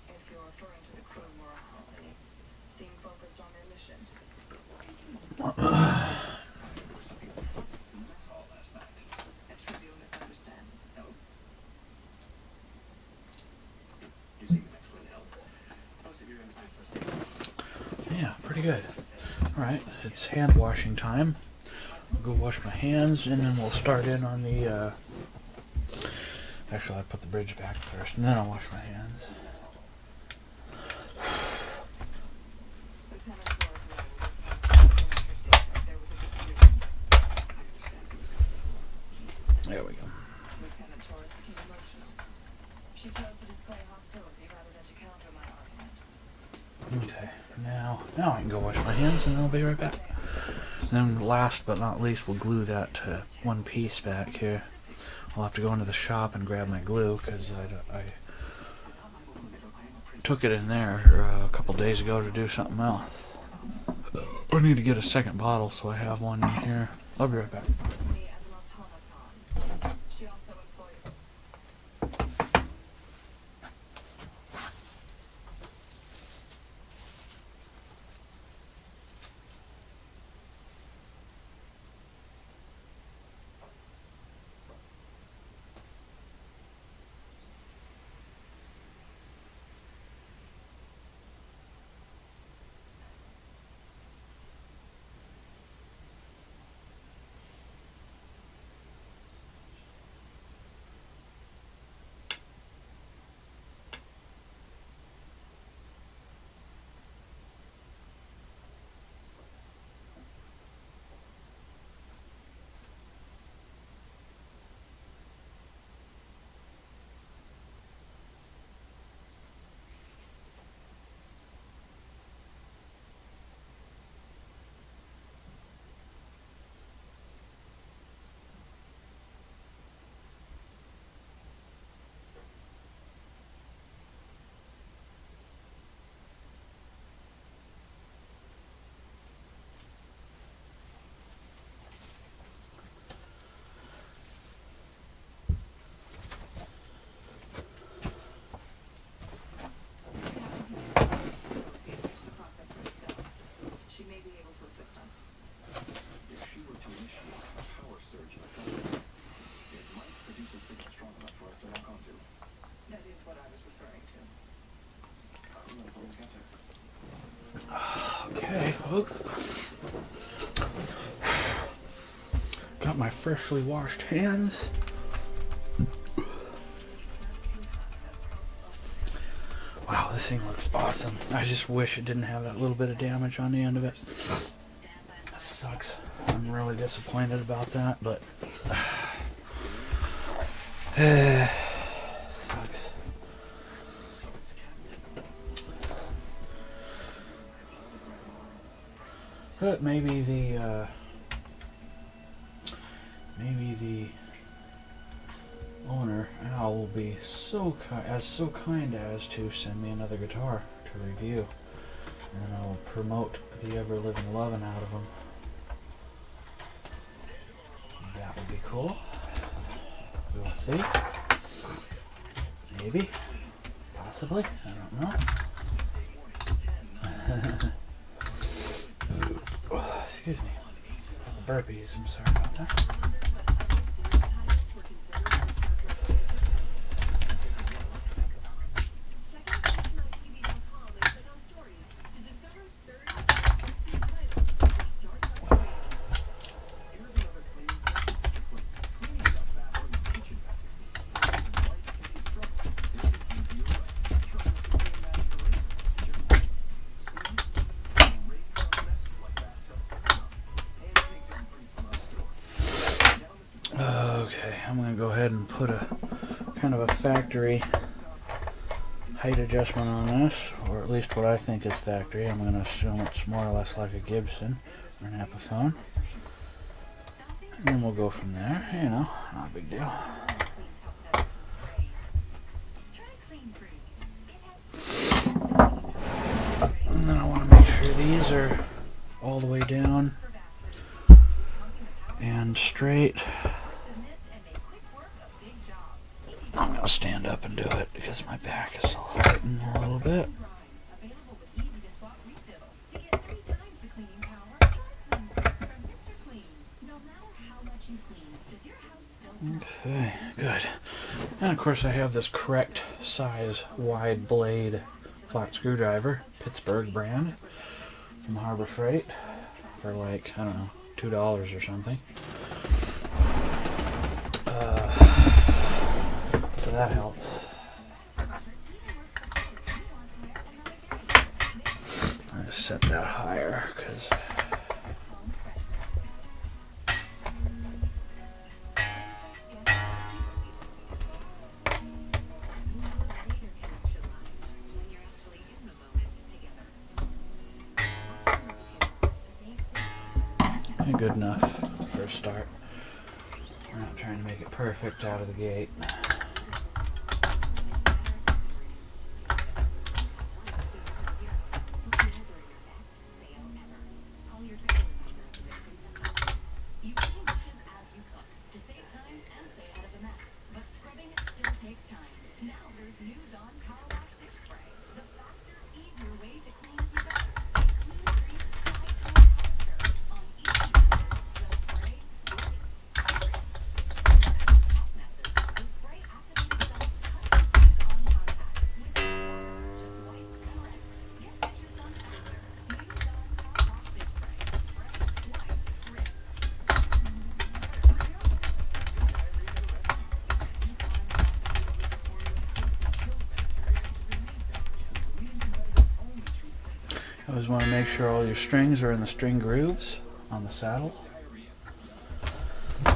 If you're referring to the crew morale, they seem focused on their mission. A trivial misunderstanding. You seem excellent help. Most of your insights are safe. Yeah, pretty good. Alright, it's hand washing time. I'll go wash my hands and then we'll start in on the actually I'll put the bridge back first and then I'll wash my hands. There we go. Lieutenant Torres became emotional. She chose to display hostility rather than to counter my argument. Okay, now I can go wash my hands and I'll be right back. Then last but not least, we'll glue that one piece back here. I'll have to go into the shop and grab my glue because I took it in there a couple days ago to do something else. I need to get a second bottle, so I have one in here. I'll be right back. Me as an automaton. She also employs Okay, folks. Got my freshly washed hands. Wow, this thing looks awesome. I just wish it didn't have that little bit of damage on the end of it. That sucks. I'm really disappointed about that, but sucks. But maybe the owner, Al, will be so kind as to send me another guitar to review, and then I'll promote the ever living loving out of them. That would be cool. We'll see. Maybe. Possibly. I don't know. Excuse me. Burpees. I'm sorry about that. Okay, I'm going to go ahead and put a kind of a factory height adjustment on this, or at least what I think is factory. I'm going to assume it's more or less like a Gibson or an Epiphone. And then we'll go from there, you know, not a big deal. And then I want to make sure these are all the way down and straight. I'm going to stand up and do it because my back is hurting a little bit. Okay, good. And of course I have this correct size wide blade flat screwdriver, Pittsburgh brand, from Harbor Freight for like, I don't know, $2 or something. So that helps. I'm going to set that higher because good enough for a start. We're not trying to make it perfect out of the gate. I always want to make sure all your strings are in the string grooves on the saddle. I'm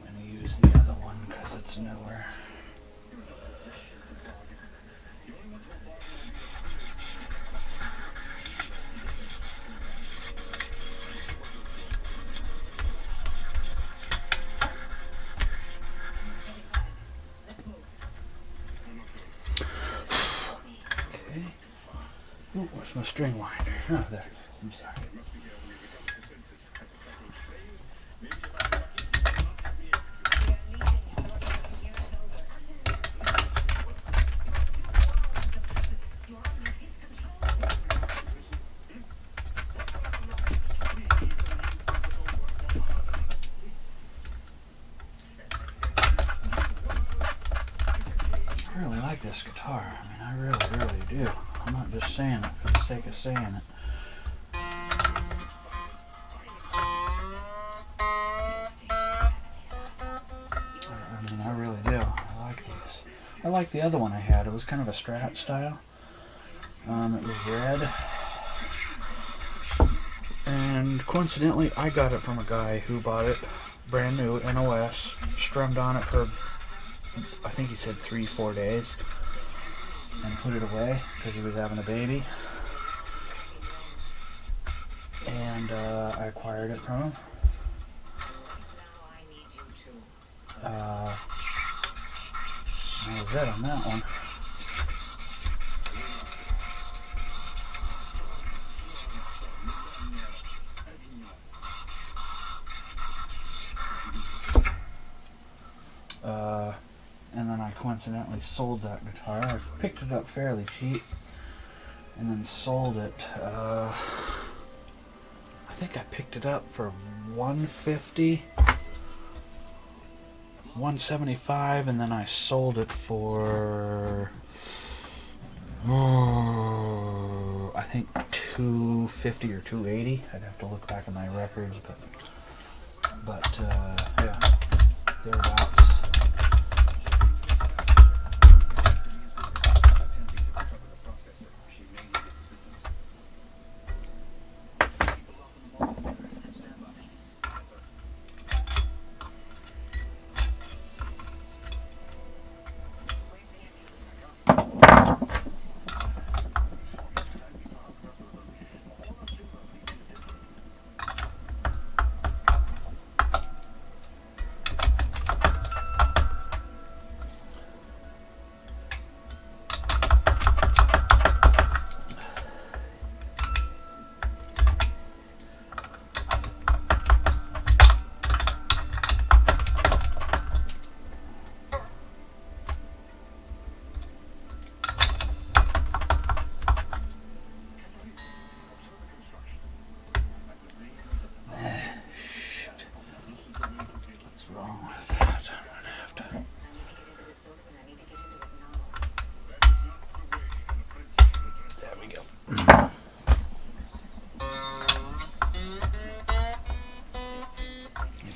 going to use the other one because it's newer. Oh, where's my string winder? Oh, there. I'm sorry. like this guitar. I mean, I really, really do. I'm not just saying it for the sake of saying it. I mean, I really do. I like these. I like the other one I had. It was kind of a Strat style. It was red. And coincidentally, I got it from a guy who bought it brand new, NOS, strummed on it for, I think he said 3-4 days, and put it away because he was having a baby. And I acquired it from him. That was it on that one. And then I coincidentally sold that guitar. I picked it up fairly cheap and then sold it. I think I picked it up for $150, $175, and then I sold it for I think $250 or $280. I'd have to look back at my records, but yeah, thereabouts.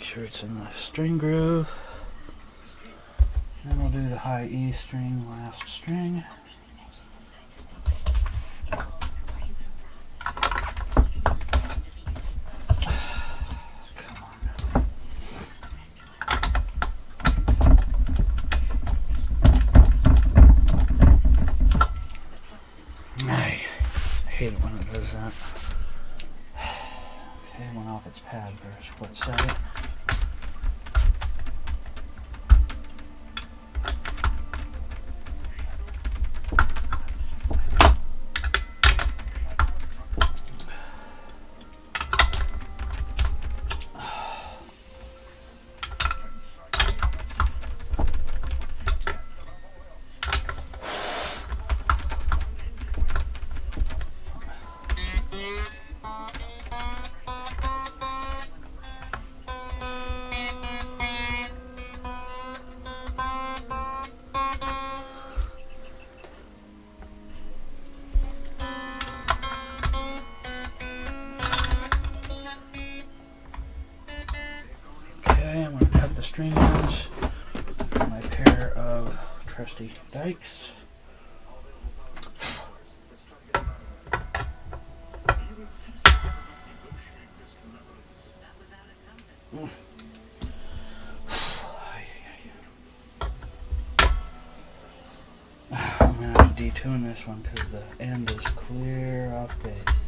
Sure it's in the string groove. Then we'll do the high E string, last string. Come on. I hate it when it does that. Okay, went off its pad for a split second. Okay, I'm going to cut the string ends with my pair of trusty dikes. I'm going to have to detune this one because the end is clear off base.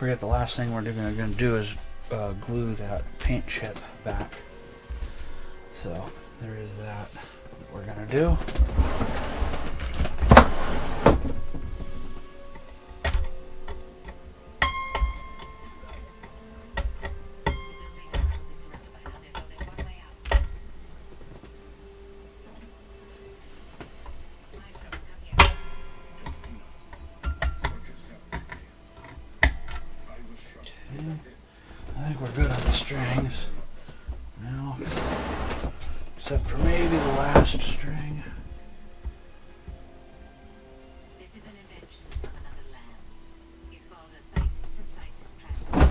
forget, the last thing we're going to do is glue that paint chip back. So there is that we're going to do. I think we're good on the strings now, except for maybe the last string. This is an invention of another land. It's called a site-to-site transfer.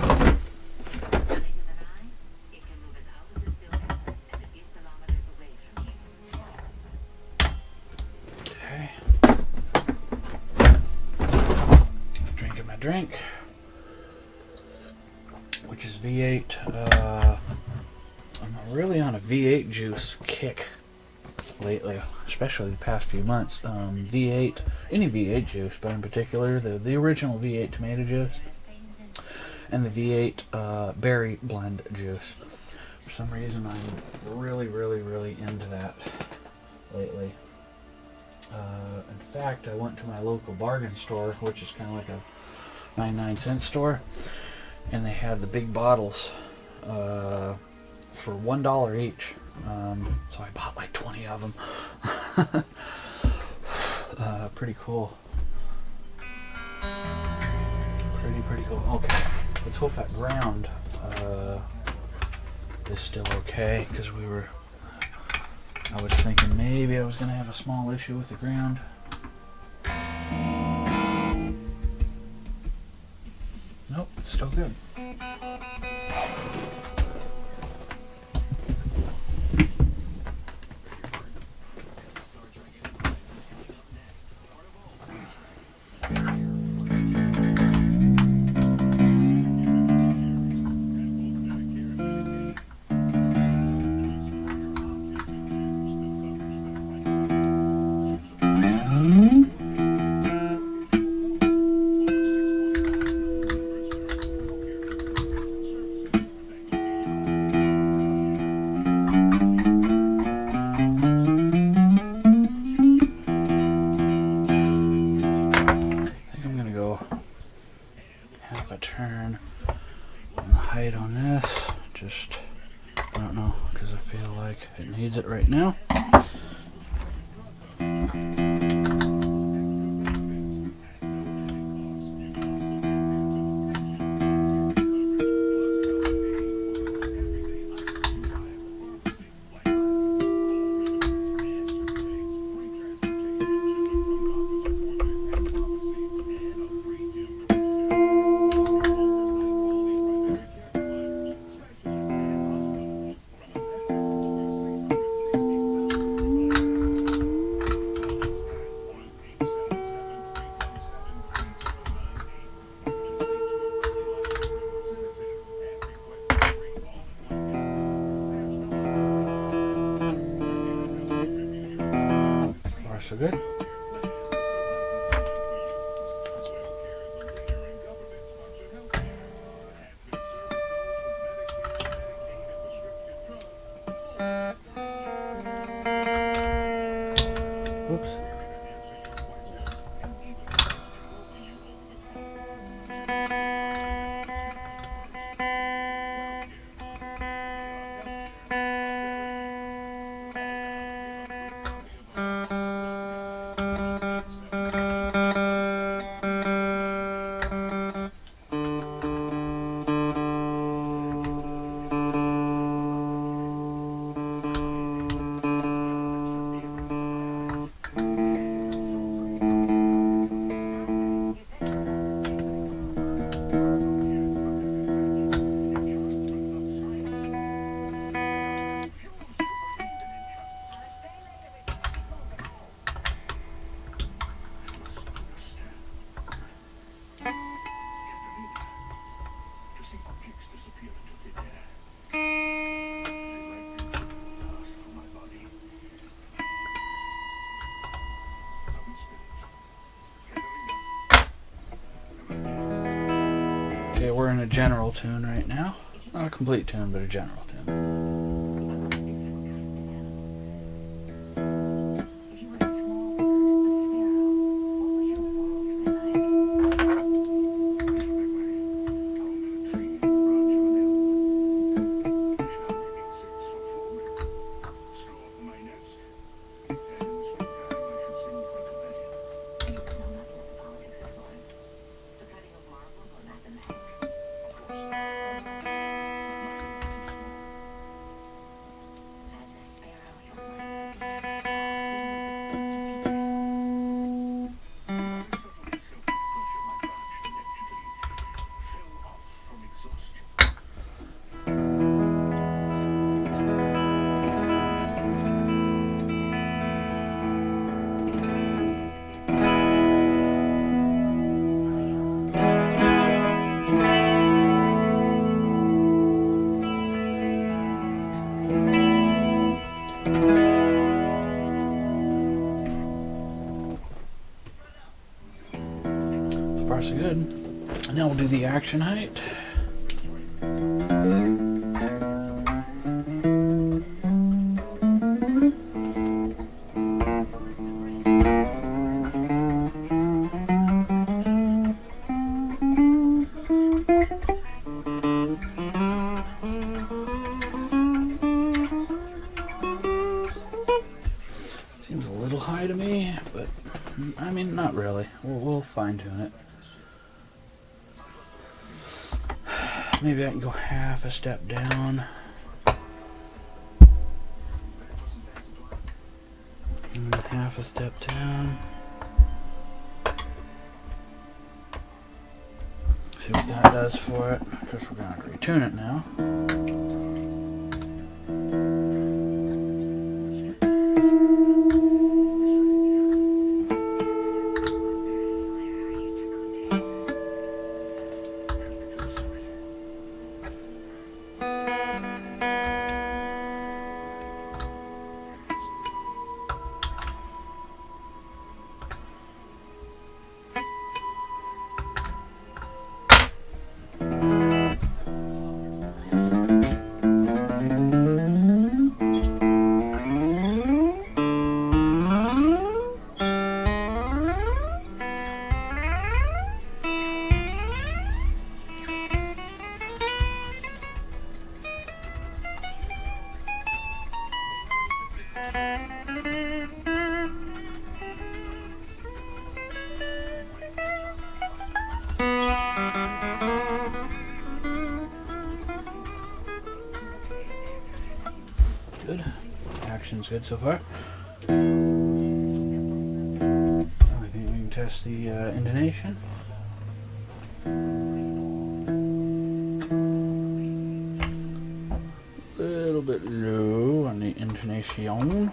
Bigger than I, it can move us out of this building and a few kilometers away from here. Okay. Drinking my drink, which is V8. I'm really on a V8 juice kick lately, especially the past few months. V8, any V8 juice, but in particular the original V8 tomato juice and the V8 berry blend juice. For some reason, I'm really into that lately. In fact, I went to my local bargain store, which is kind of like a 99-cent store, and they had the big bottles for $1 each. So I bought like 20 of them. Pretty cool. Pretty cool. Okay, let's hope that ground is still okay, because I was thinking maybe I was going to have a small issue with the ground. Nope, it's still good. It right now. So good. Oops. general tune right now. Not a complete tune, but a general tune. If you were a small bird, a sparrow, what would your world be like? Our military in the branch of an elm. I shall dig insects for food, store for my nest, and sometime I shall sing for a companion. You would know nothing of the politics of Florence. The cutting of marble or mathematics. Of course not. But my world is too small. As a sparrow, your life would be too small, even with the best of teachers. I settled myself with the perch of my branch and eventually fell off from exhaustion. So far, so good. And now we'll do the action height. Seems a little high to me, but I mean, not really. We'll fine tune it. Maybe I can go half a step down. And half a step down. See what that does for it. Of course, we're going to retune it now. Good. Action's good so far. I think we can test the intonation. A little bit low on the intonation.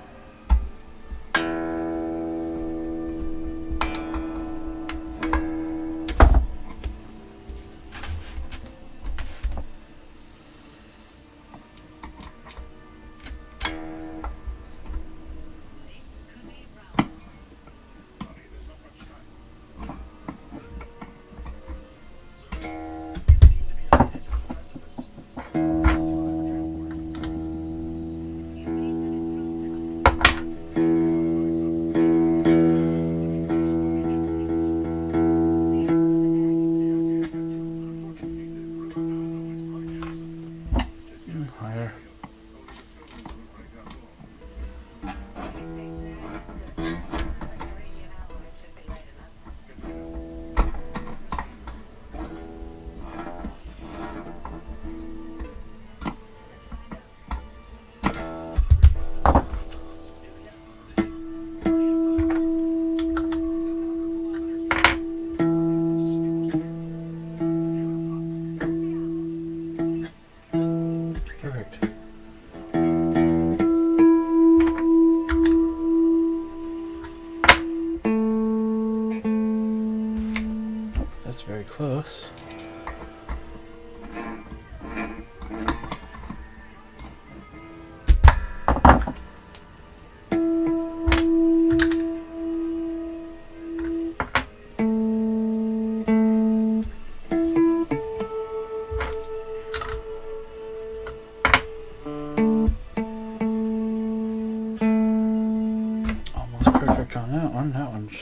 on that one. That one's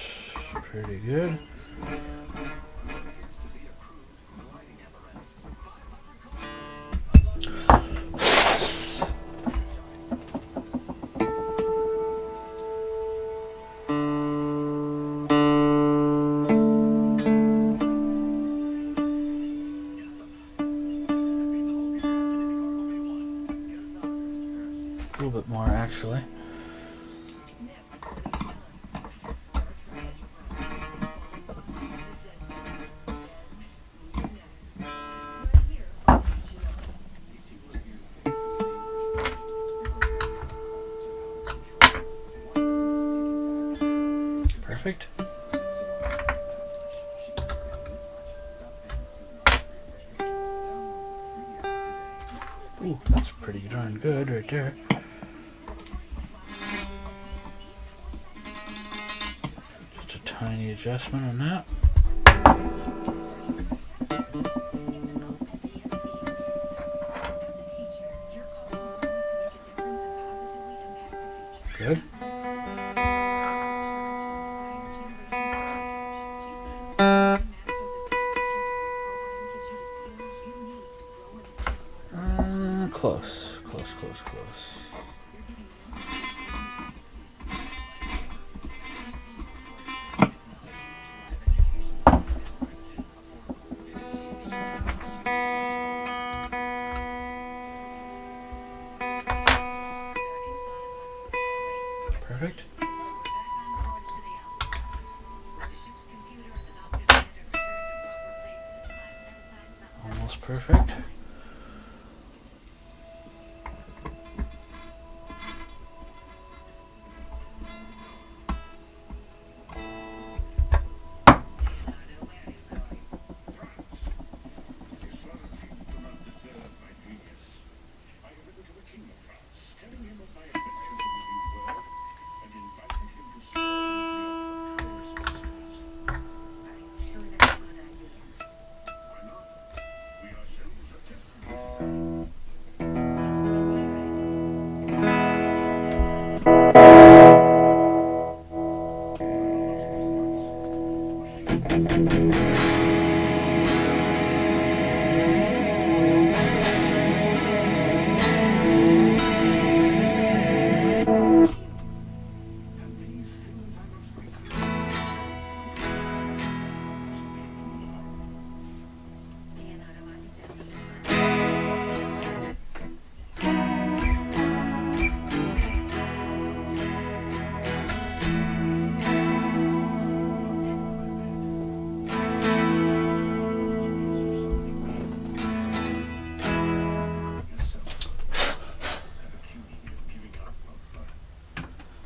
pretty good. A little bit more, actually. Perfect. Ooh, that's pretty darn good right there. Just a tiny adjustment on that. Good. Close. Perfect. Almost perfect.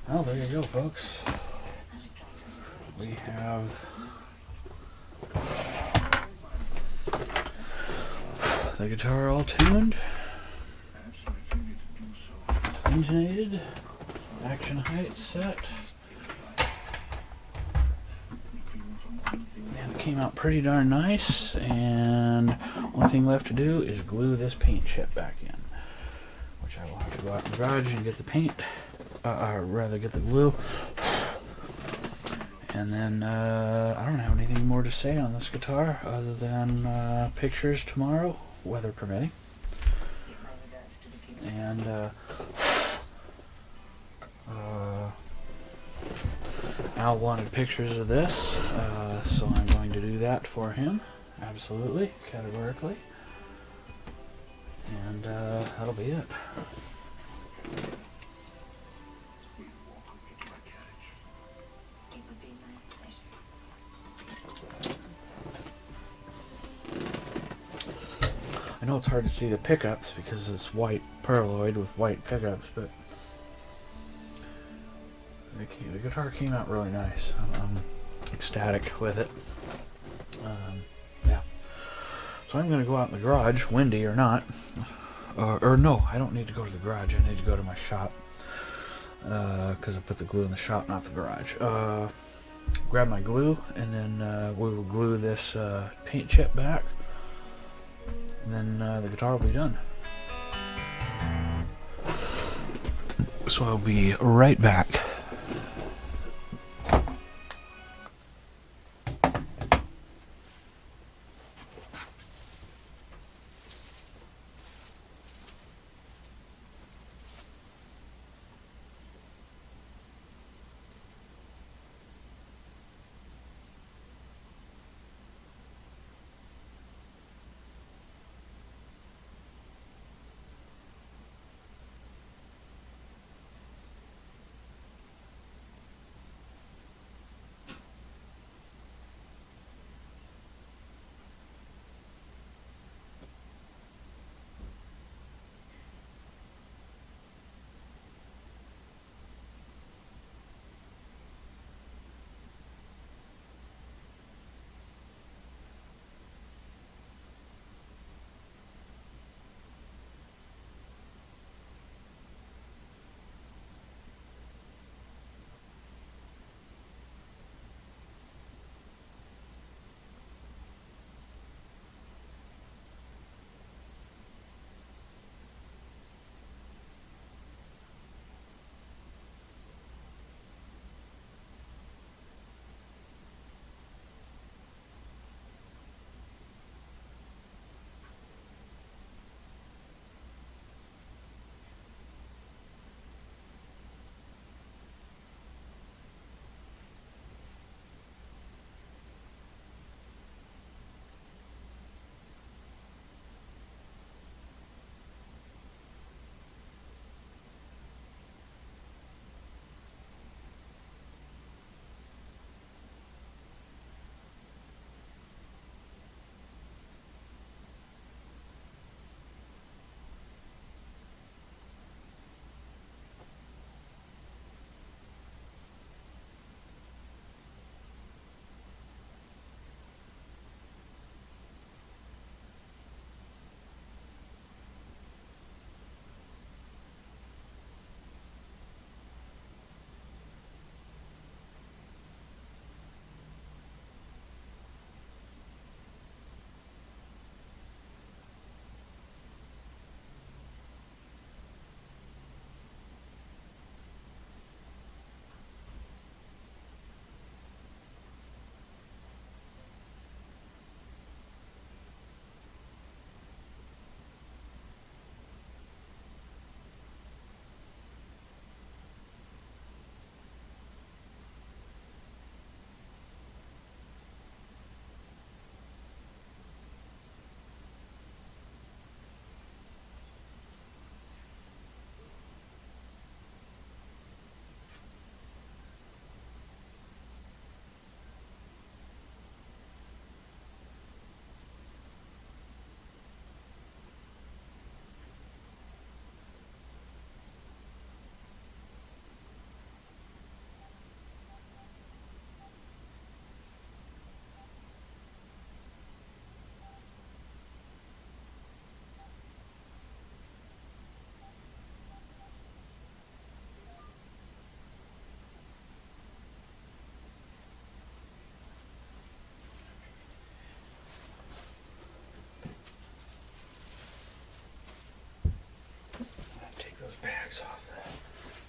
Well, there you go, folks. We have the guitar all tuned, intonated, action height set, and it came out pretty darn nice. And only thing left to do is glue this paint chip back in, which I will have to go out in the garage and get the paint. Rather get the glue, and then I don't have anything more to say on this guitar other than pictures tomorrow, weather permitting. And Al wanted pictures of this, so I'm going to do that for him, absolutely, categorically, and that'll be it. I know it's hard to see the pickups because it's white perloid with white pickups, but the guitar came out really nice. I'm ecstatic with it. Yeah. So I'm going to go out in the garage, windy or not. Or no, I don't need to go to the garage. I need to go to my shop. Because I put the glue in the shop, not the garage. Grab my glue, and then we will glue this paint chip back. And then the guitar will be done. So I'll be right back.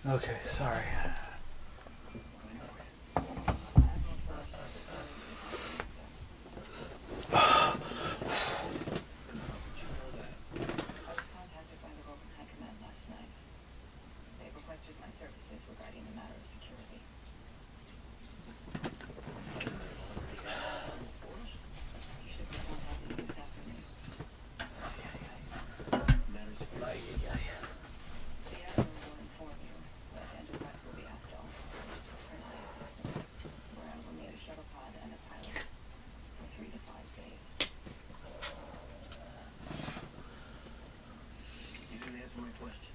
Okay, sorry. I was contacted by the Vulcan High Command last night. They requested my services regarding the matter of security. You should be contacting you this afternoon. The Admiral will inform you that Enterprise will be asked off the Farnell system, where I will need a shuttle pod and a pilot for 3 to 5 days. You didn't answer my question.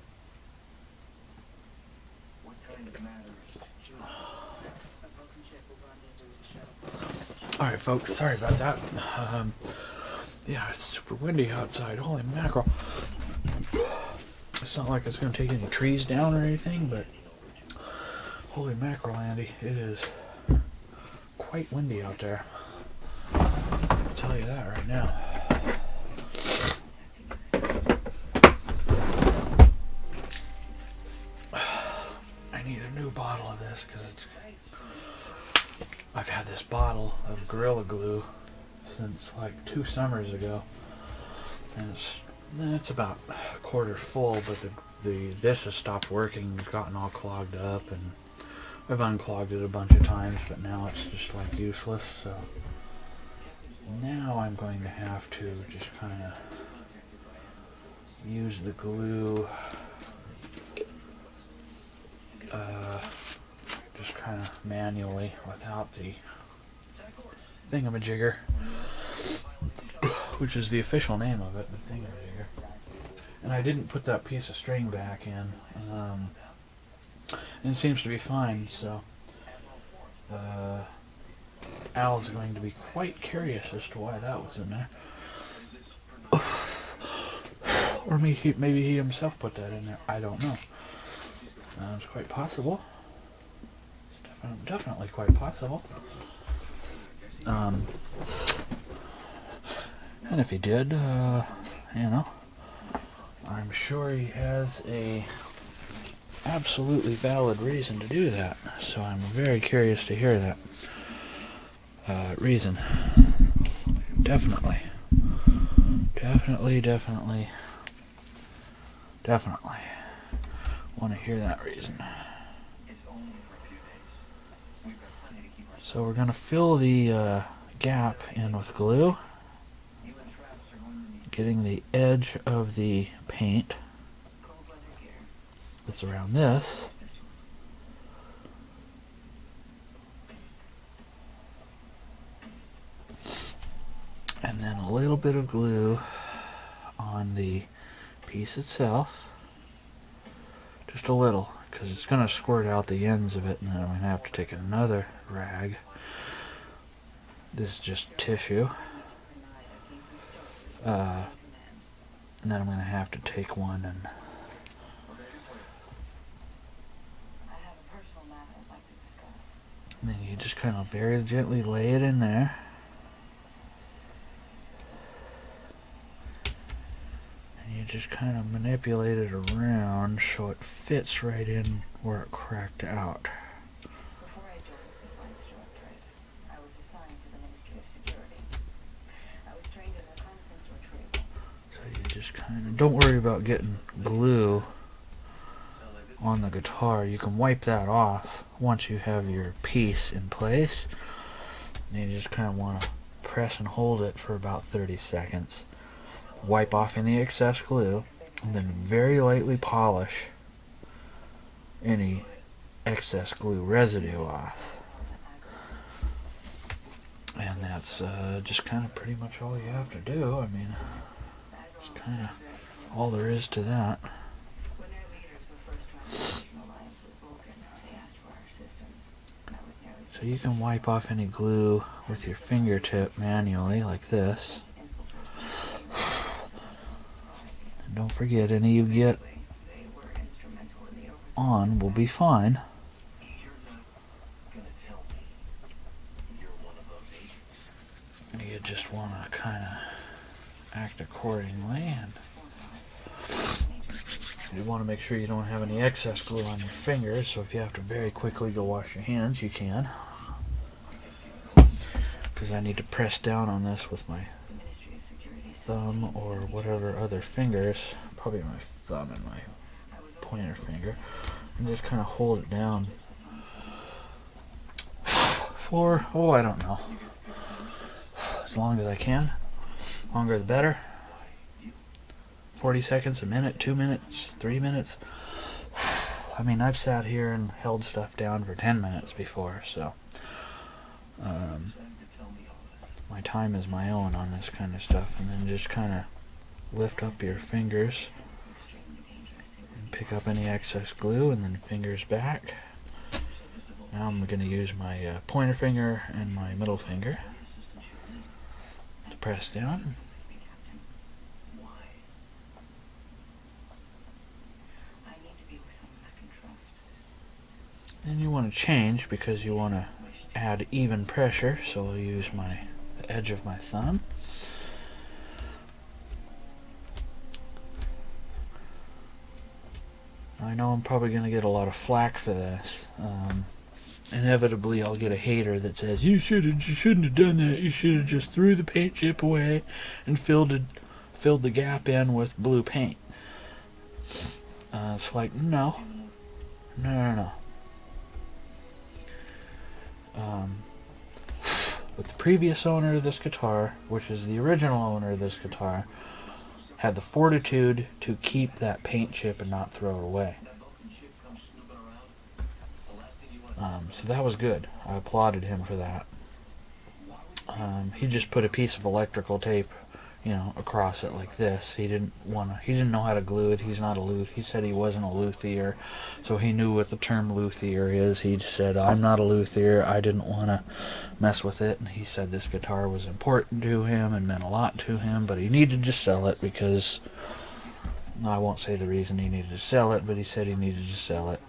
What kind of matters to you? A Vulcan ship will rendezvous with the shuttle pod. Alright, folks, sorry about that. Yeah, it's super windy outside. Holy mackerel. It's not like it's going to take any trees down or anything, but holy mackerel, Andy. It is quite windy out there. I'll tell you that right now. I need a new bottle of this because I've had this bottle of Gorilla Glue since like 2 summers ago, and it's about a quarter full, but this has stopped working. It's gotten all clogged up, and I've unclogged it a bunch of times, but now it's just like useless. So now I'm going to have to just kind of use the glue, just kind of manually without the thingamajigger, which is the official name of it, the thingamajigger. And I didn't put that piece of string back in, and it seems to be fine. So Al's going to be quite curious as to why that was in there. Or maybe he himself put that in there. I don't know. It's quite possible. It's definitely quite possible. And if he did, I'm sure he has a absolutely valid reason to do that. So I'm very curious to hear that reason. Definitely. Want to hear that reason. So we're going to fill the gap in with glue, getting the edge of the paint that's around this, and then a little bit of glue on the piece itself, just a little, because it's going to squirt out the ends of it, and then I'm going to have to take another rag. This is just tissue. And then I'm going to have to take one and then you just kind of very gently lay it in there. And you just kind of manipulate it around so it fits right in where it cracked out. Before I joined this line directorate, I was assigned to the Ministry of Security. I was trained as a reconnaissance retrieval. So you just kind of, don't worry about getting glue on the guitar. You can wipe that off once you have your piece in place. And you just kind of want to press and hold it for about 30 seconds. Wipe off any excess glue, and then very lightly polish any excess glue residue off. And that's just kind of pretty much all you have to do. I mean, it's kind of all there is to that. When their leaders were first trying to forge an alliance with Vulcan, they asked for our assistance. And I was nearly So you can wipe off any glue with your fingertip manually, like this. And don't forget, any you get they were instrumental in the on will be fine. You're not gonna tell me you're one of those agents. You just want to kind of act accordingly, and You want to make sure you don't have any excess glue on your fingers, so if you have to very quickly go wash your hands, you can. Because I need to press down on this with my thumb or whatever other fingers, probably my thumb and my pointer finger, and just kind of hold it down for, oh, I don't know, as long as I can. Longer the better. 40 seconds, a minute, 2 minutes, 3 minutes. I mean, I've sat here and held stuff down for 10 minutes before, so my time is my own on this kind of stuff. And then just kind of lift up your fingers and pick up any excess glue, and then fingers back. Now I'm going to use my pointer finger and my middle finger to press down. Then you want to change because you want to add even pressure, so I'll use the edge of my thumb. I know I'm probably going to get a lot of flack for this. Inevitably I'll get a hater that says, you shouldn't have done that, you should have just threw the paint chip away and filled the gap in with blue paint. It's like, no. But the previous owner of this guitar, which is the original owner of this guitar, had the fortitude to keep that paint chip and not throw it away. So that was good. I applauded him for that. He just put a piece of electrical tape, across it like this. He didn't know how to glue it. He's not a luthier. He said he wasn't a luthier, so he knew what the term luthier is. He just said, I'm not a luthier. I didn't want to mess with it. And he said this guitar was important to him and meant a lot to him, but he needed to sell it because, I won't say the reason he needed to sell it, but he said he needed to sell it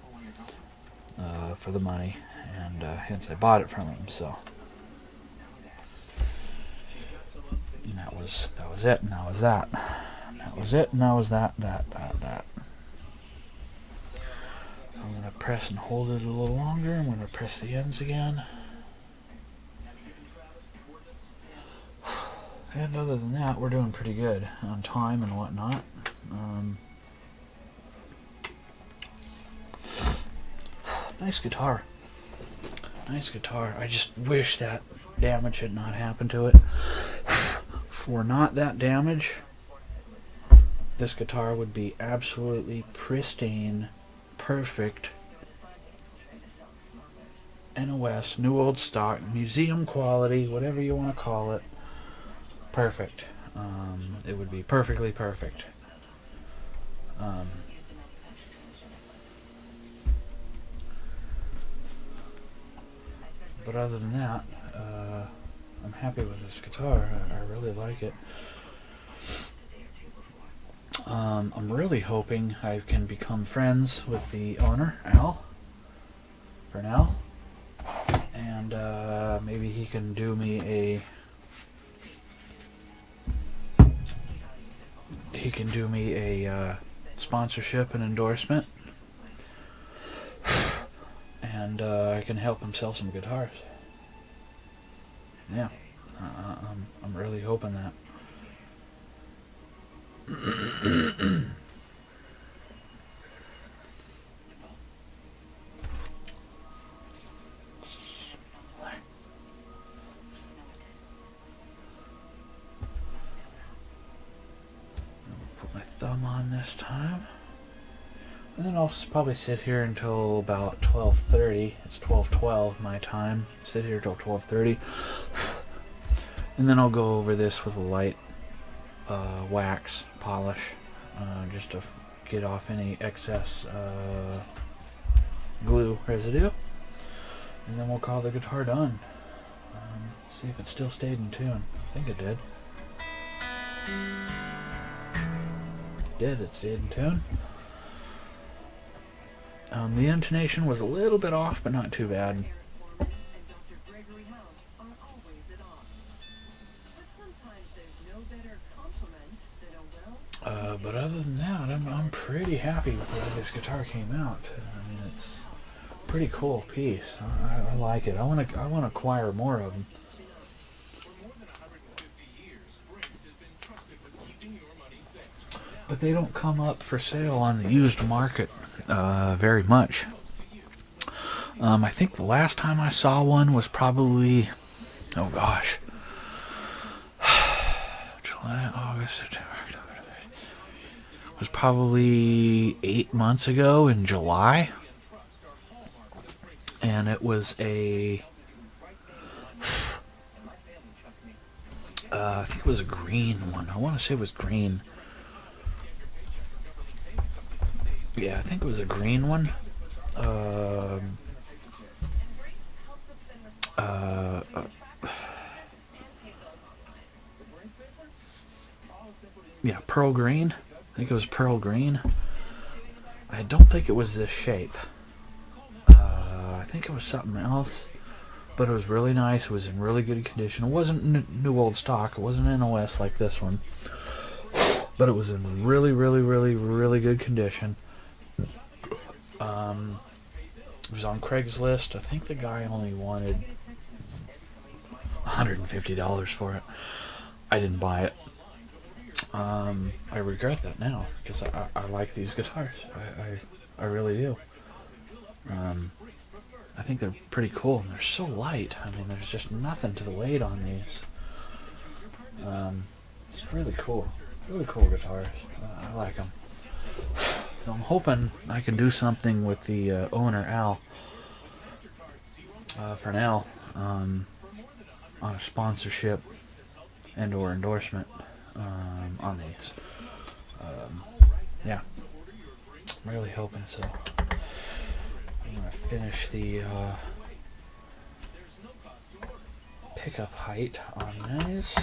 for the money, and hence I bought it from him. So. And that was it, and that was that. That was it, and that was that. So I'm going to press and hold it a little longer. I'm going to press the ends again. And other than that, we're doing pretty good on time and whatnot. Nice guitar. Nice guitar. I just wish that damage had not happened to it. For not that damage, this guitar would be absolutely pristine, perfect, NOS, new old stock, museum quality, whatever you want to call it. Perfect. It would be perfectly perfect. But other than that, I'm happy with this guitar. I really like it. I'm really hoping I can become friends with the owner, Farnell, and maybe he can do me a sponsorship and endorsement, and I can help him sell some guitars. Yeah, I'm really hoping that. Put my thumb on this time. And then I'll probably sit here until about 12:30. It's 12:12 my time. Sit here till 12:30. And then I'll go over this with a light wax polish, just to get off any excess glue residue. And then we'll call the guitar done. See if it still stayed in tune. I think it did. It stayed in tune. The intonation was a little bit off, but not too bad. But other than that, I'm pretty happy with the way this guitar came out. I mean, it's a pretty cool piece. I like it. I want to acquire more of them. But they don't come up for sale on the used market very much. I think the last time I saw one was probably, oh gosh, July, August, September, October. It was probably 8 months ago in July. And it was a, I think it was a green one. I want to say it was green. Yeah, I think it was a green one. Yeah, pearl green. I think it was pearl green. I don't think it was this shape. I think it was something else. But it was really nice. It was in really good condition. It wasn't new old stock. It wasn't NOS like this one. But it was in really, really, really, really good condition. It was on Craigslist. I think the guy only wanted $150 for it. I didn't buy it. I regret that now because I like these guitars. I really do. I think they're pretty cool and they're so light. I mean, there's just nothing to the weight on these. It's really cool. Really cool guitars. I like them. So I'm hoping I can do something with the owner, Al, Farnell, on a sponsorship and or endorsement on these. Yeah, I'm really hoping so. I'm going to finish the pickup height on these.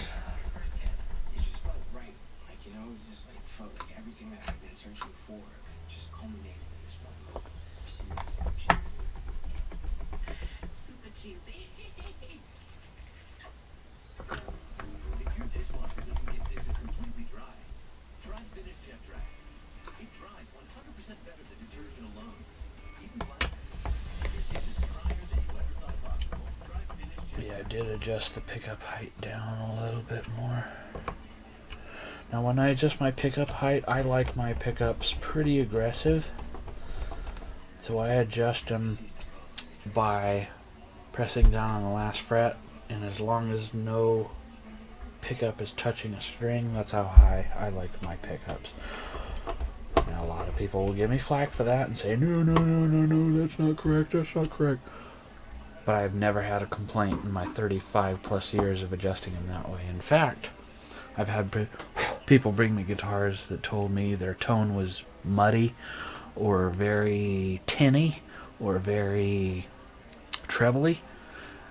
Super cheesy. Yeah, I did adjust the pickup height down a little bit more. Now when I adjust my pickup height, I like my pickups pretty aggressive. So I adjust them by pressing down on the last fret, and as long as no pickup is touching a string, that's how high I like my pickups. Now a lot of people will give me flack for that and say, no, that's not correct, But I've never had a complaint in my 35 plus years of adjusting them that way. In fact, I've had people bring me guitars that told me their tone was muddy or very tinny or very trebly,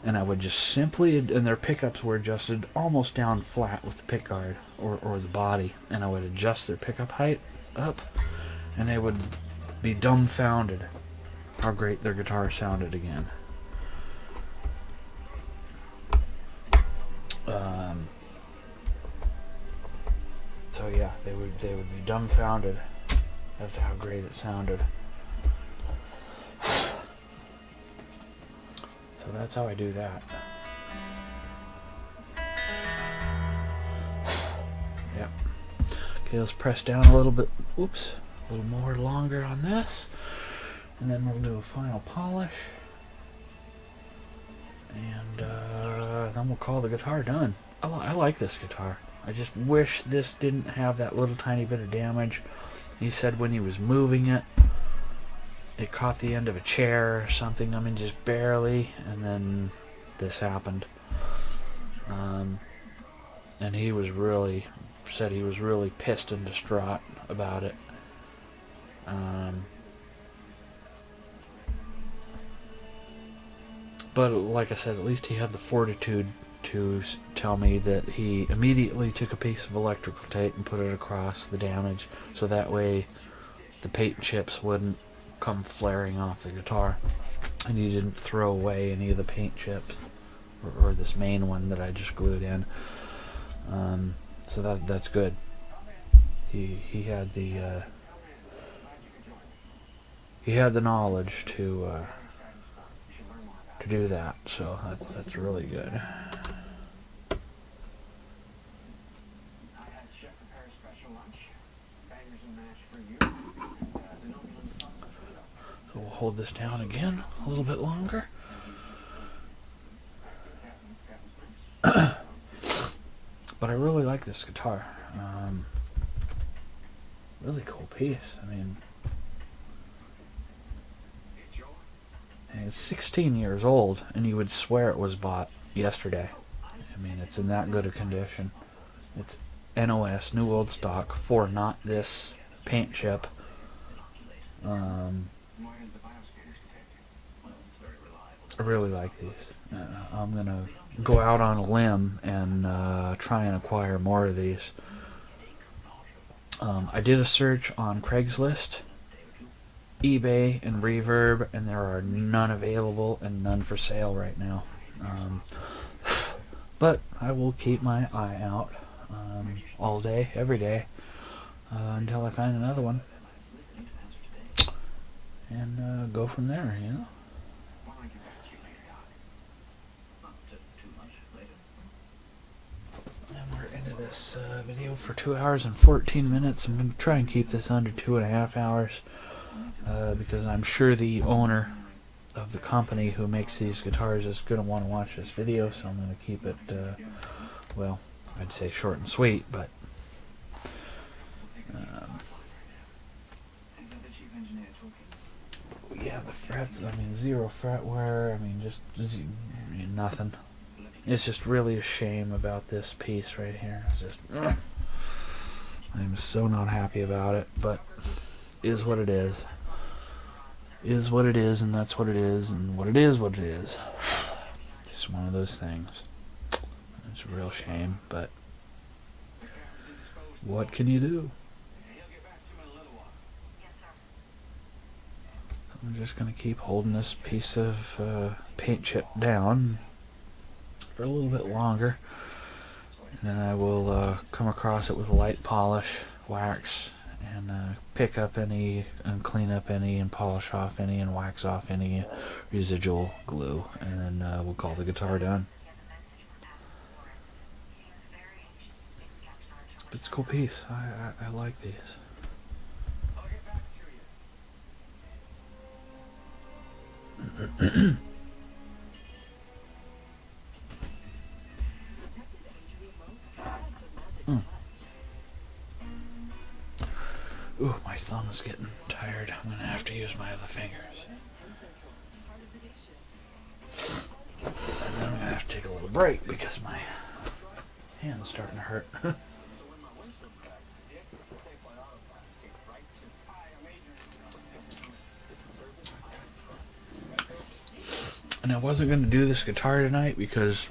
and I would just simply, and their pickups were adjusted almost down flat with the pickguard or the body, and I would adjust their pickup height up, and they would be dumbfounded how great their guitar sounded again. So yeah, they would be dumbfounded as to how great it sounded. So that's how I do that. Yep. Okay, let's press down a little bit. Oops, a little more longer on this, and then we'll do a final polish, and then we'll call the guitar done. I like this guitar. I just wish this didn't have that little tiny bit of damage. He said when he was moving it, it caught the end of a chair or something. I mean, just barely, and then this happened. And he was said he was really pissed and distraught about it. But like I said, at least he had the fortitude to tell me that he immediately took a piece of electrical tape and put it across the damage, so that way the paint chips wouldn't come flaring off the guitar, and he didn't throw away any of the paint chips or this main one that I just glued in. So that's good. he had the knowledge to do that, so that's really good. I had chef prepare a special lunch. Bangers and mash for you. The no meal sausage burrito. So we'll hold this down again a little bit longer. But I really like this guitar. Really cool piece. I mean, it's 16 years old, and you would swear it was bought yesterday. I mean, it's in that good a condition. It's NOS, new old stock, for not this paint chip. I really like these. I'm going to go out on a limb and try and acquire more of these. I did a search on Craigslist, eBay, and Reverb, and there are none available and none for sale right now. But I will keep my eye out all day, every day, until I find another one, and go from there, you know. And we're into this video for 2 hours and 14 minutes. I'm going to try and keep this under 2.5 hours, because I'm sure the owner of the company who makes these guitars is going to want to watch this video, so I'm going to keep it, well, I'd say short and sweet, but yeah, the frets, I mean, 0 fret wear, I mean, just nothing. It's just really a shame about this piece right here. It's just, I'm so not happy about it, but is what it is. Is what it is, and that's what it is, and what it is, what it is. Just one of those things. It's a real shame, but what can you do? So I'm just going to keep holding this piece of paint chip down for a little bit longer, and then I will come across it with light polish, wax, and pick up any and clean up any and polish off any and wax off any residual glue, and then we'll call the guitar done. But it's a cool piece. I like these. Ooh, my thumb is getting tired. I'm going to have to use my other fingers. And then I'm going to have to take a little break because my hand's starting to hurt. And I wasn't going to do this guitar tonight because,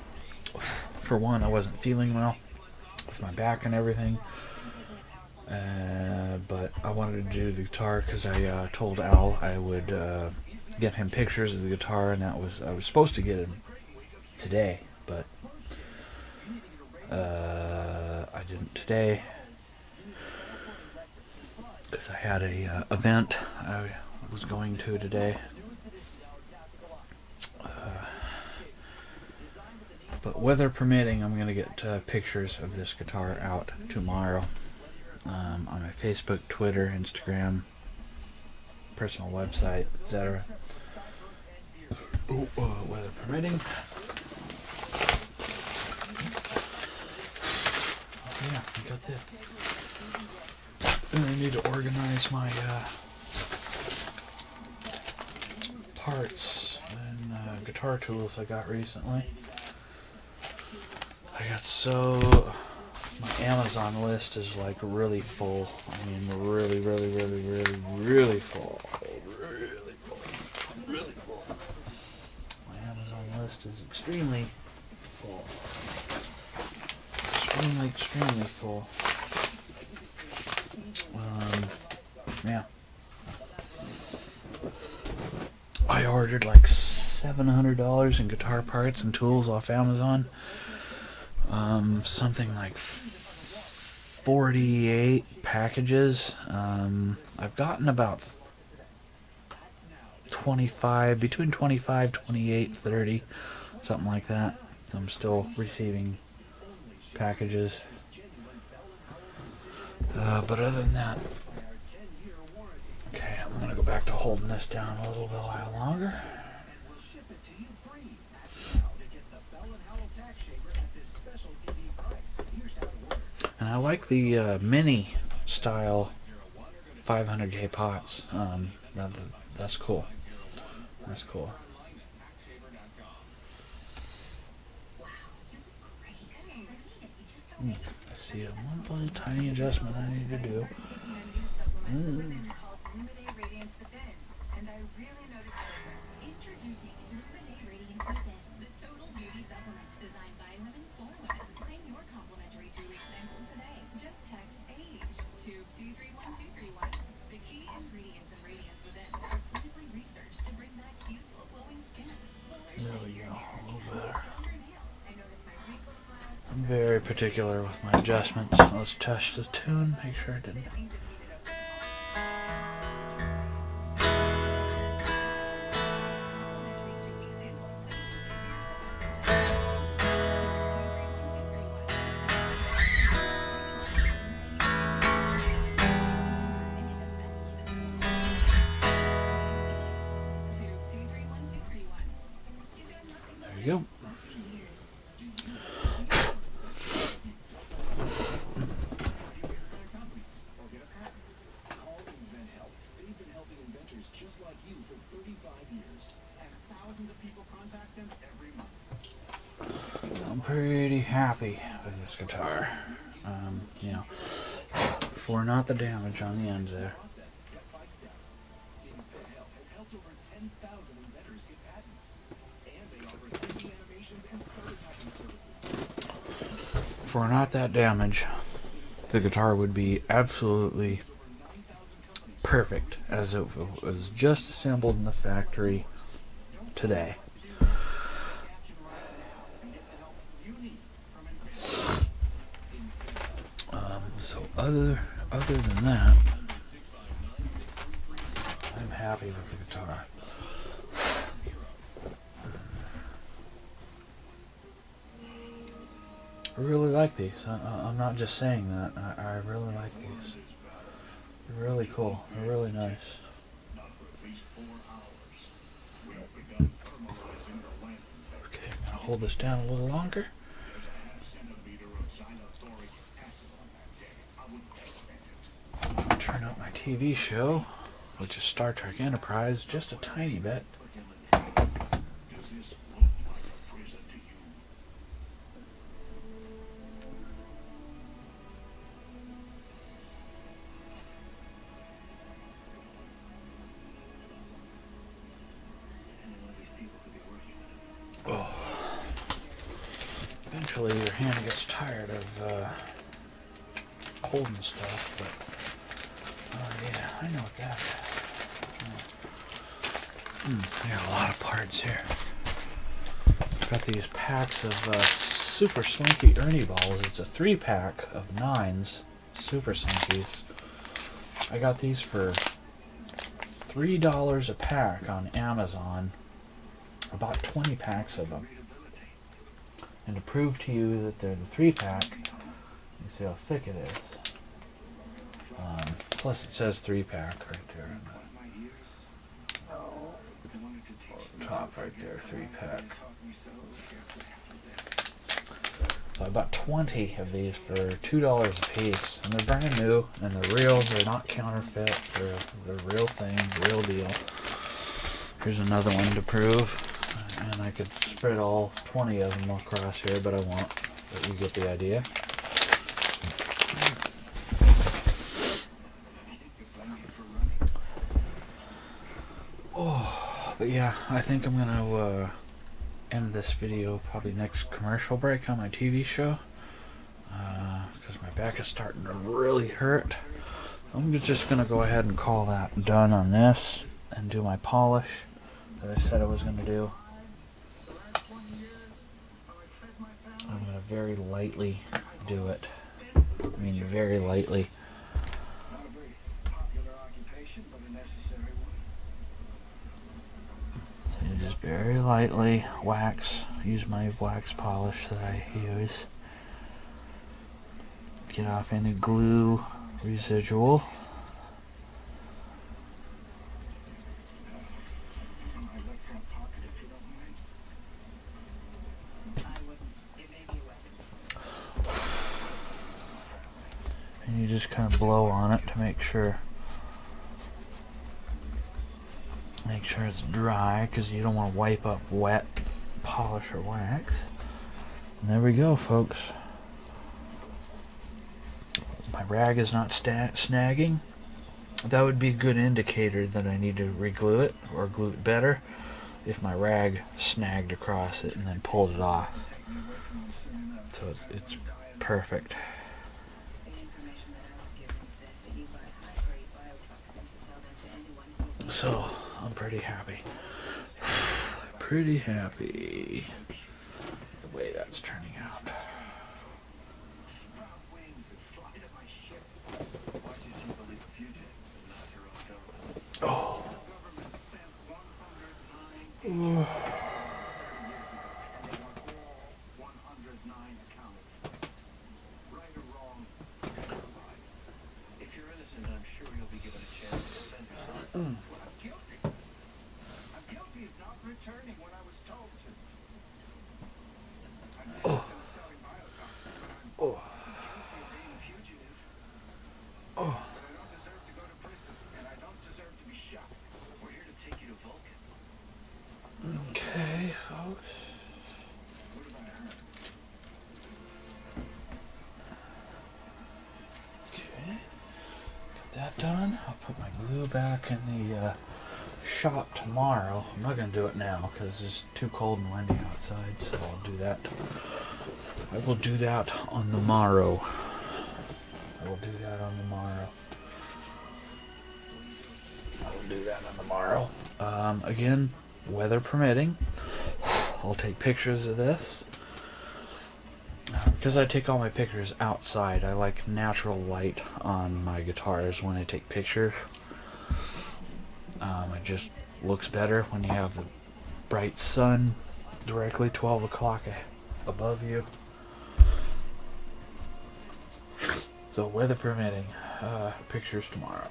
for one, I wasn't feeling well with my back and everything. But I wanted to do the guitar because I told Al I would get him pictures of the guitar, and I was supposed to get him today, but I didn't today because I had a event I was going to today. But weather permitting, I'm going to get pictures of this guitar out tomorrow. On my Facebook, Twitter, Instagram, personal website, etc. Weather permitting. Yeah, I got this. And I need to organize my parts and guitar tools I got recently. I got so... My Amazon list is like really full. I mean, really full. Really full. My Amazon list is extremely full. Extremely full. Yeah. I ordered like $700 in guitar parts and tools off Amazon. Something like 48 packages. I've gotten about 25, between 25, 28, 30, something like that. So I'm still receiving packages. But other than that, okay, I'm going to go back to holding this down a little bit longer. And I like the mini style 500K pots. That's cool. That's cool. I see one little tiny adjustment I need to do. There we go, a little better. I'm very particular with my adjustments. Let's test the tune, make sure I didn't. There you go. I'm pretty happy with this guitar. You know, for not the damage on the ends there. For not that damage, the guitar would be absolutely perfect as it was just assembled in the factory today. So other than that, I'm happy with the guitar. I really like these. I'm not just saying that. I really like these. They're really cool. They're really nice. Okay, I'm gonna hold this down a little longer. Turn up my TV show, which is Star Trek Enterprise, just a tiny bit. Oh. Eventually your hand gets tired of holding stuff, but yeah, I know what that is. I got a lot of parts here. Got these packs of Super Slinky Ernie balls. It's a 3-pack of 9s Super Slinkies. I got these for $3 a pack on Amazon. I bought 20 packs of them. And to prove to you that they're the 3-pack, you see how thick it is. Plus it says 3-pack right there. Top right there, 3-pack. So I bought 20 of these for $2 a piece, and they're brand new, and they're real. They're not counterfeit. They're real thing, real deal. Here's another one to prove, and I could spread all 20 of them across here, but I won't. But you get the idea. Oh, but yeah, I think I'm gonna end this video probably next commercial break on my TV show, because my back is starting to really hurt. I'm just gonna go ahead and call that done on this and do my polish that I said I was gonna do. I'm gonna very lightly do it. I mean, very lightly. Not a very popular occupation, but a necessary one. So you just very lightly wax. Use my wax polish that I use. Get off any glue residual. My left front pocket, if you don't mind. I wouldn't. It may be a weapon. And you just kind of blow on it to make sure it's dry, because you don't want to wipe up wet polish or wax. And there we go, folks. My rag is not snagging. That would be a good indicator that I need to reglue it or glue it better if my rag snagged across it and then pulled it off. So it's perfect. The information that I was given says that you buy high-grade biotoxins to sell them to anyone who... So I'm pretty happy. Pretty happy the way that's turning out. Sprout wings and fly to my ship. Watch as you believe a fugitive, not your own government. Oh. The government sent 109 agents 30 years ago, and they want all 109 accounted for. Right or wrong, you're alive. If you're innocent, I'm sure you'll be given a chance to defend yourself. Well, I'm guilty. I'm guilty of not returning when I was told to. I'm innocent of selling biotoxins, but I'm Oh. guilty of being a fugitive. Oh. But I don't deserve to go to prison, and I don't deserve to be shot. We're here to take you to Vulcan. Okay, folks. What about her? Okay. Got that done. I'll put my glue back in the shop tomorrow. I'm not going to do it now because it's too cold and windy outside, so I'll do that. I will do that on the morrow. I will do that on the morrow. Again, weather permitting, I'll take pictures of this. Because I take all my pictures outside, I like natural light on my guitars when I take pictures. It just looks better when you have the bright sun directly 12 o'clock above you. So weather permitting, pictures tomorrow.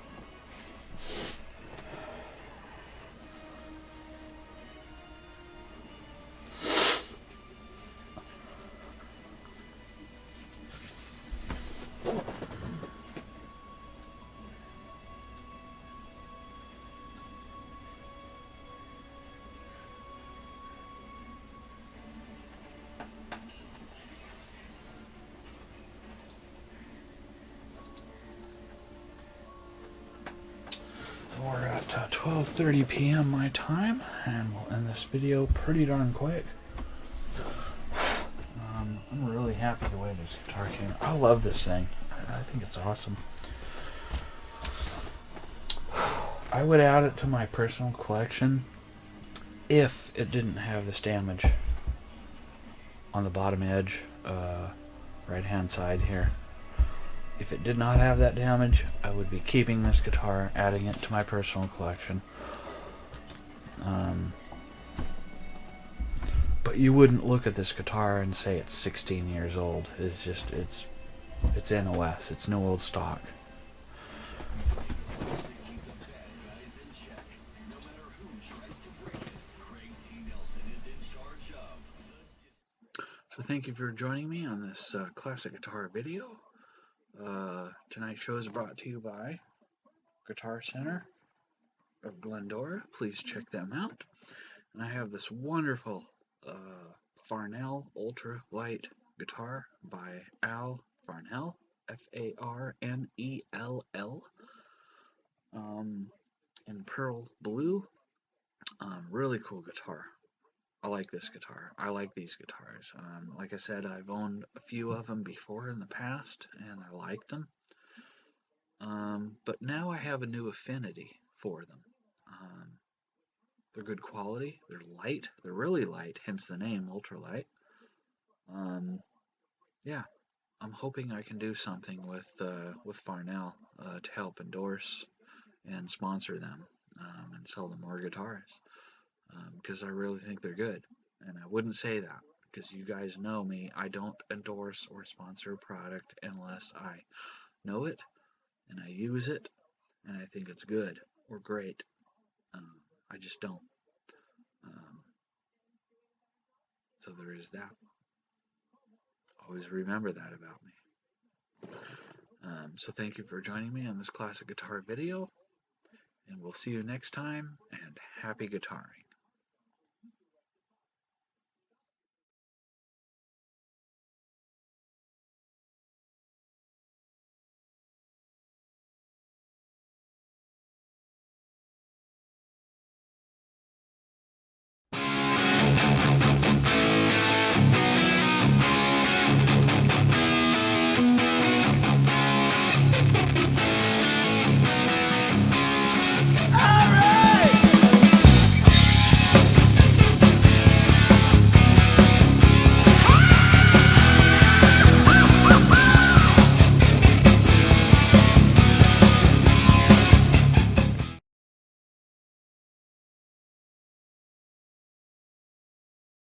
So we're at 12:30 p.m. my time, and we'll end this video pretty darn quick. I'm really happy the way this guitar came out. I love this thing. I think it's awesome. I would add it to my personal collection if it didn't have this damage on the bottom edge, right hand side here. If it did not have that damage, I would be keeping this guitar, adding it to my personal collection. But you wouldn't look at this guitar and say it's 16 years old. It's just, it's NOS. It's no old stock. So thank you for joining me on this classic guitar video. Tonight's show is brought to you by Guitar Center of Glendora. Please check them out. And I have this wonderful Farnell Ultra Light guitar by Al Farnell, Farnell, in pearl blue. Really cool guitar. I like this guitar. I like these guitars. Like I said, I've owned a few of them before in the past, and I liked them. But now I have a new affinity for them. They're good quality. They're light. They're really light, hence the name ultralight. Yeah. I'm hoping I can do something with Farnell to help endorse and sponsor them and sell them more guitars because I really think they're good. And I wouldn't say that because you guys know me. I don't endorse or sponsor a product unless I know it and I use it and I think it's good or great. Um, I just don't. Um, so there is that. Always remember that about me. So thank you for joining me on this classic guitar video, and we'll see you next time, and happy guitaring.